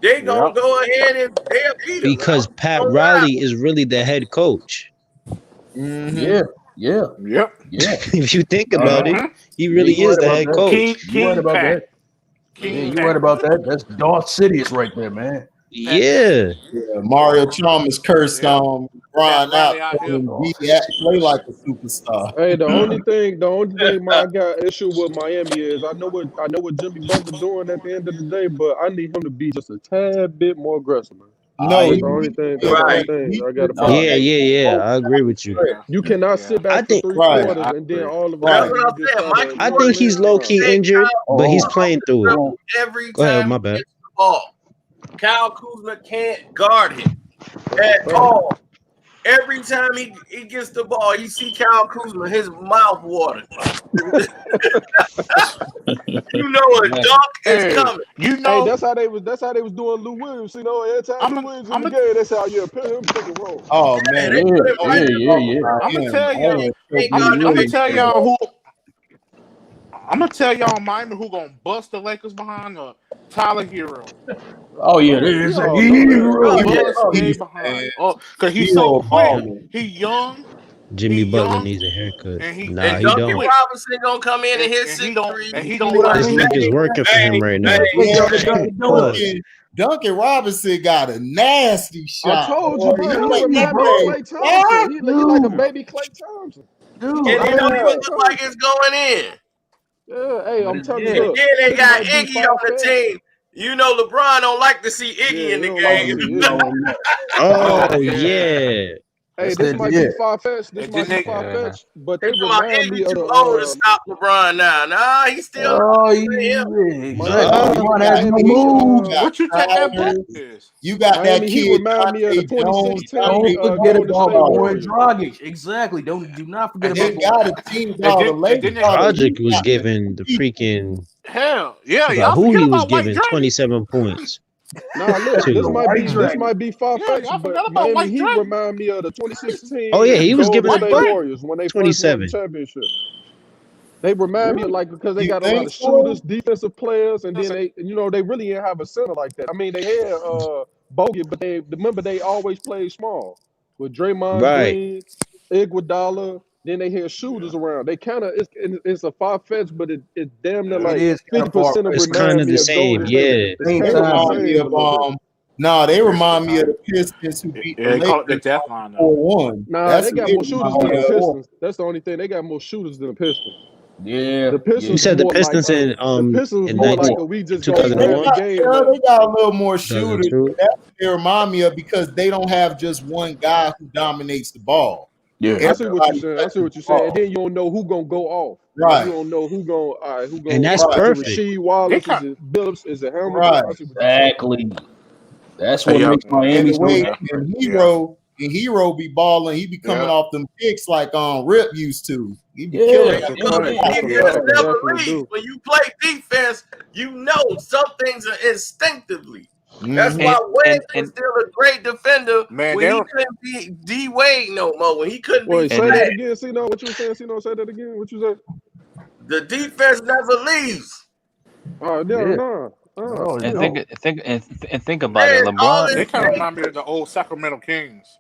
they gonna go ahead and they'll beat them. because Pat Riley is really the head coach. Yeah. If you think about it, he really is the head coach. You right about that. You right about that. That's Darth Sidious right there, man. Yeah. Mario Chalmers cursed on Brian out, telling him be play like a superstar. Hey, the only thing I got issue with Miami is I know what Jimmy Butler doing at the end of the day, but I need him to be just a tad bit more aggressive, man. No, that's the only thing. That's the only thing I got to find. Yeah. I agree with you. You cannot sit back for 3 quarters and then all of a That's sudden what I'm saying. I think he's low key injured, but he's playing through it. Every Go ahead, time my he bad. gets the ball, Kyle Kuzma can't guard him at all. Every time he gets the ball, you see Kyle Kuzma, his mouth water. You know a dunk is coming. You know, that's how they was doing Lou Williams. You know, every time Lou Williams in the game, they say, "Oh yeah, put him pick and roll." Oh man, I'm gonna tell y'all who. I'm gonna tell y'all Miami who gonna bust the Lakers behind Tyler Hero. Oh yeah, there's a hero. Because he's so quick. He young. Jimmy Butler needs a haircut. And he Duncan don't. Robinson gonna come in and hit 6 threes. And he don't This nigga's working for him right now. Duncan Robinson got a nasty shot. I told you, bro. He remind me of Klay Thompson. He like a baby Klay Thompson. And it don't even look like it's going in. Yeah, hey, I'm telling you. And then they got Iggy on the team. You know, LeBron don't like to see Iggy in the game. Oh yeah. Hey, this might be far-fetched. But they remind me of too old to stop LeBron now. Nah, he's still. What you think that book is? You got that kid. He remind me of the 2016. Don't forget about Boy Dragic. Exactly. Do not forget about Dragic was given the freaking hell yeah. Who he was given 27 points. Nah, look, this might be far-fetched, but Miami Heat remind me of the 2016. Oh yeah, he was given Warriors when they 27 first won the championship. They remind me of because they got a lot of shooters, defensive players, and then they really didn't have a center like that. I mean, they had Bogut, but they always played small with Draymond Green, Iguodala. Then they had shooters around. They kind of it's a far-fetched, but it's damn near like 50% of it's kind of the same. Yeah. They remind me of the Pistons who beat the Lakers 4-1. Nah, they got more shooters than the Pistons. That's the only thing. They got more shooters than the Pistons. Yeah. The Pistons. You said the Pistons in more like we just 2001. They got a little more shooters. That's what they remind me of because they don't have just one guy who dominates the ball. Yeah, I see what you're saying. And then you don't know who gonna go off. Right. You don't know who gonna. And that's perfect. Rasheed Wallace, is it Billups, is it Helmer? Right. Exactly. That's what makes Miami so good. And Hero be balling. He be coming off them picks like Rip used to. He be killing. When you play defense, you know some things are instinctively. That's why Wade is still a great defender. Man, when he couldn't be D Wade no more. When he couldn't be. Say that again, Cino. What you saying, Cino? Say that again. What you say? The defense never leaves. Oh no. Think about it, LeBron. They kind of remind me of the old Sacramento Kings.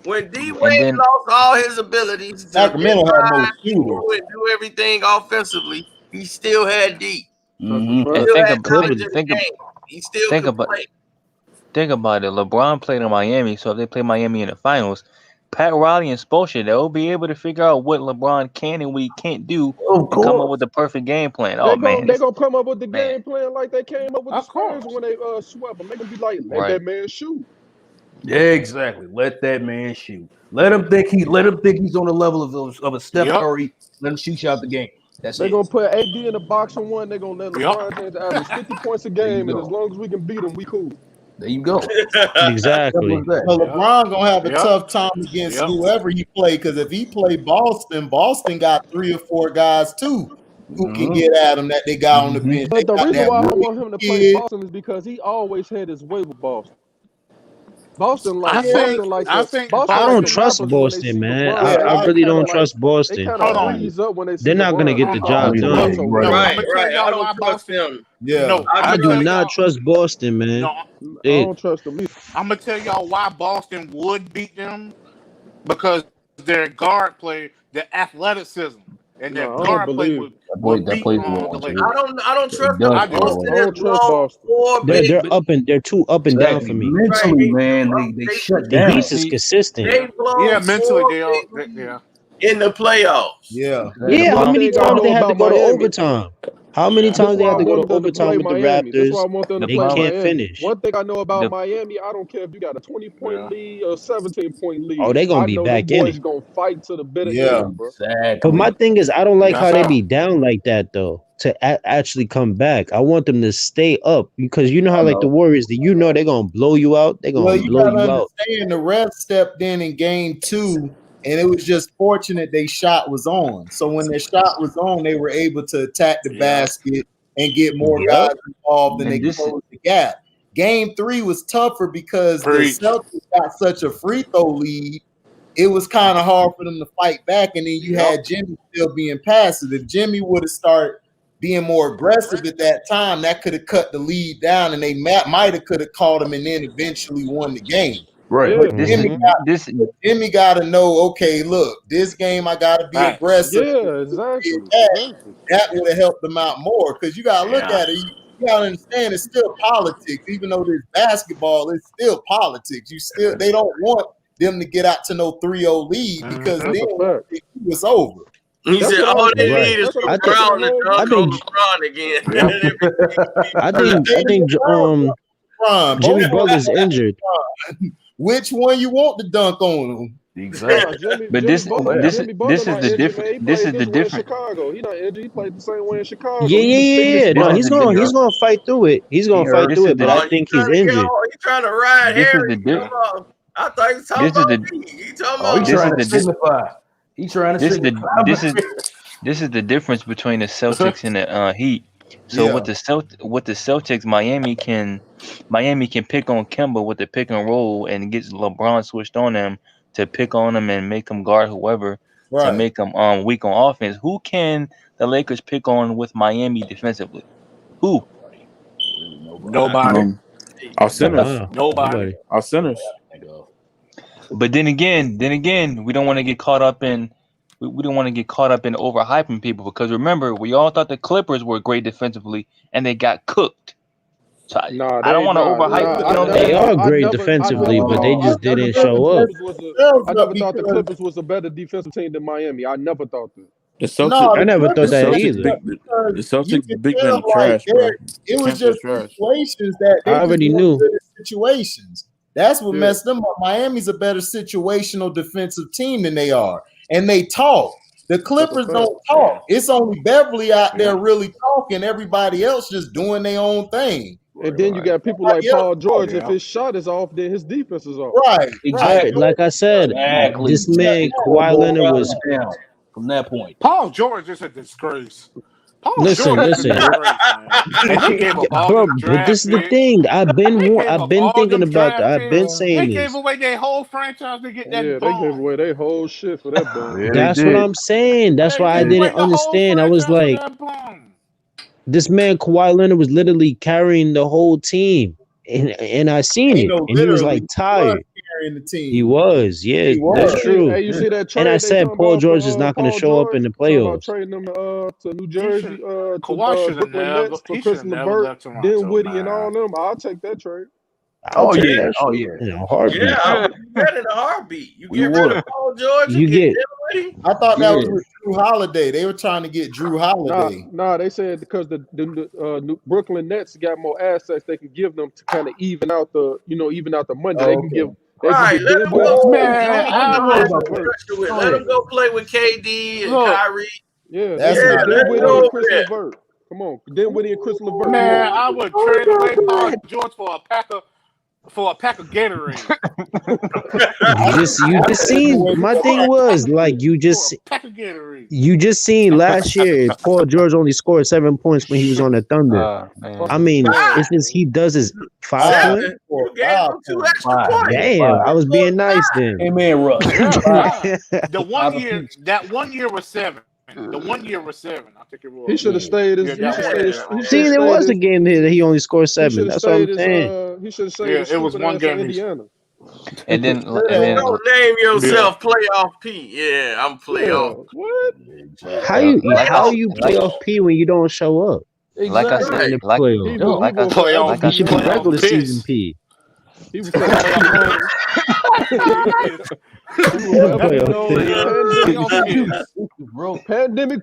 When D Wade lost all his abilities, Sacramento had no shooter and do everything offensively, he still had D. Think about it. LeBron played in Miami, so if they play Miami in the finals, Pat Riley and Spoelstra, they'll be able to figure out what LeBron can and what he can't do and come up with the perfect game plan. They're gonna come up with the game plan like they came up with the Spurs when they swept them. They gonna be like, let that man shoot. Yeah, exactly. Let that man shoot. Let him think he's on the level of a Steph Curry. Let him shoot you out the game. That's They're it. gonna put AD in the boxing one. They're gonna let LeBron James average 50 points a There you game, and as go. long as we can beat them, we cool. There you go. Exactly. Well, LeBron gonna have a tough time against whoever he play, because if he play Boston, Boston got 3 or 4 guys too who can get at him that they got on the bench. They But the got reason that why I rookie want him to play kid. Boston is because he always had his way with Boston. Boston I like think the I don't Raptors trust when they Boston, see man. LeBron. I They really kind of don't like trust they Boston. kind hold of on. freeze up when they see They're not gonna LeBron. get the job done. I'm Right, gonna tell right. I y'all don't why trust Boston. them. Yeah. No, I'm I gonna do tell not y'all. trust Boston, man. No, I don't trust them either. I'm gonna tell y'all why Boston would beat them, because their guard play, their athleticism, and their No, I don't guard play believe. would That beat plays well the on Lakers. too. I don't trust them. I do. Boston I is don't trust long, Boston. 4 big. They're too up and down Exactly. for me. Mentally, Right. man, they They, shut The down. East is consistent. they blown Yeah, mentally 4 they are. big Yeah. in the playoffs. Yeah. The Yeah, how one many thing I times know they had to about go to Miami, overtime? How many this times they why I had to go to want them to overtime play with the Miami. This why I Raptors? want them to The They play problem, can't Miami. finish. One thing I know about the Miami, I don't care if you got a 20-point Yeah. lead or 17-point Oh, lead. they gonna I be know them back in boys it. gonna fight to the bitter Yeah. end, bro. But my Exactly. thing is, I don't like That's how they how. be down like that though. To actually come back, I want them to stay up, because you know how I like the know. Warriors, they're gonna blow you out. They're Well, gonna you blow gotta you out. understand the refs stepped in game 2, and it was just fortunate they shot was on. So when their shot was on, they were able to attack the Yeah. basket and get more Yep. guys involved, and they and this closed the gap. Game 3 was tougher because the Preach. Celtics got such a free throw lead. It was kind of hard for them to fight back, and then you Yep. had Jimmy still being passive. If Jimmy would have started being more aggressive at that time, that could have cut the lead down, and they might have could have caught him, and then eventually won the game. Right. But Yeah. Jimmy got to know, okay, look, this game I got to be Right. aggressive. Yeah, exactly. That would have helped them out more, because you got to look Yeah. at it. You got to understand it's still politics. Even though there's basketball, it's still politics. They don't want them to get out to no 3-0 lead, because That's then a fact. it's over. He That's said what I all was they thinking. need is That's what for I was thinking Brown the to whole dunk game. on LeBron again. Yep. I think Ron, Jimmy both Butler's injured. which one you want to dunk on him? Exactly. Jimmy But this Butler is not the injured, man. difference. He This played is this the way in difference. Chicago. He not injured. He played the same way in Chicago. Yeah, He was yeah. biggest No, bust. he's gonna fight through it. He's gonna fight This through is it, but the I Oh, think he's injured. you trying to ride this is Harry? the Come di- on. I thought he was talking this is about the me. He talking Oh, he about this is trying to the di- signify. He trying to this is the signify. this is the difference between the Celtics and the Heat. So Yeah, with the Celtics, Miami can pick on Kemba with the pick and roll and get LeBron switched on them to pick on him and make him guard whoever to right. make them weak on offense. Who can the Lakers pick on with Miami defensively? Who? Nobody. Our Oh, centers. wow. Nobody. Nobody. Our centers. But then again, we don't want to get caught up in we don't want to get caught up in overhyping people, because remember, we all thought the Clippers were great defensively and they got cooked. So Nah, I don't they want to nah, overhype. nah. You I know what I'm never They saying? are thought. great defensively, but they I just never didn't thought the show up. Clippers was a. Themselves I up never thought the because Clippers was a better defensive team than Miami. I never thought that. The no, Celtics. I the never thought The Clippers that messed Celtics either. up big. because The you Celtics can big tell men are like trash, bro. it was Cancer just trash. situations that I they just already weren't knew. good at situations. That's what Yeah. messed them up. Miami's a better situational defensive team than they are, and they talk. The That's a Clippers fact. don't talk. It's only Beverly out there Yeah. really talking. Everybody else just doing their own thing. And then you got people like Nobody else Paul George. If Yeah. his shot is off, then his defense is off. right, right. Like I said, Exactly. this man Kawhi Leonard was. Down from that point. Paul George is a disgrace. Paul Listen, George is a listen, disgrace, man. And they gave up all bro. them But this draft is the picks. thing. They gave I've up been all thinking them about that. draft I've been picks. saying They gave this. away their whole franchise to get that Yeah, they gave bum. away their whole shit for that bum. Yeah, they That's what did. I'm saying. That's They why I gave didn't away the whole understand. I was franchise for like, that bum. this man Kawhi Leonard was literally carrying the whole team, and I seen Ain't it, no and he was literally like tired. carrying the team. He was, yeah, He was. that's true. Hey, you see that trade And I they said talking Paul about George for is not going to Paul show up George? in the Talking about playoffs. trading them to New He Jersey, should. to Kawhi should have Brooklyn never. Nets for He Chris should have never LeVert, left Toronto, Dinwiddie, and all man. them. I'll take that trade. I'll Oh take yeah. that Oh shit yeah. in a heartbeat. Yeah, I would do that in a heartbeat. You We get rid would. of Paul George You and get get Dinwiddie. I thought that was Yeah. with Drew Holiday. They were trying to get Drew Holiday. Nah, they said because the Brooklyn Nets got more assets they can give them to kind of even out the money. Oh, They okay. can give Right, let him boy. go. Man, Let him go play with KD and Kyrie. Yeah, That's they not Dinwiddie go and over Chris there. LeVert. Come on, Dinwiddie and Chris LeVert. Man, I would trade away Paul George for a pack of Gatorade. You just seen. My thing was like you just seen last year. Paul George only scored 7 points when he was on the Thunder. I mean, it's just he does his 5 points. You gave him 2 extra points. Damn, I was being nice then. Hey man, Russ. That 1 year was 7. The 1 year was 7. I think it was. He should have stayed. See, there was a game there that he only scored 7. That's what I'm saying. He should have stayed. It was one game. Indiana. And then Don't name yourself playoff P. Yeah, I'm playoff. What? How you playoff P when you don't show up? Like I said, He should be regular season P. He was pandemic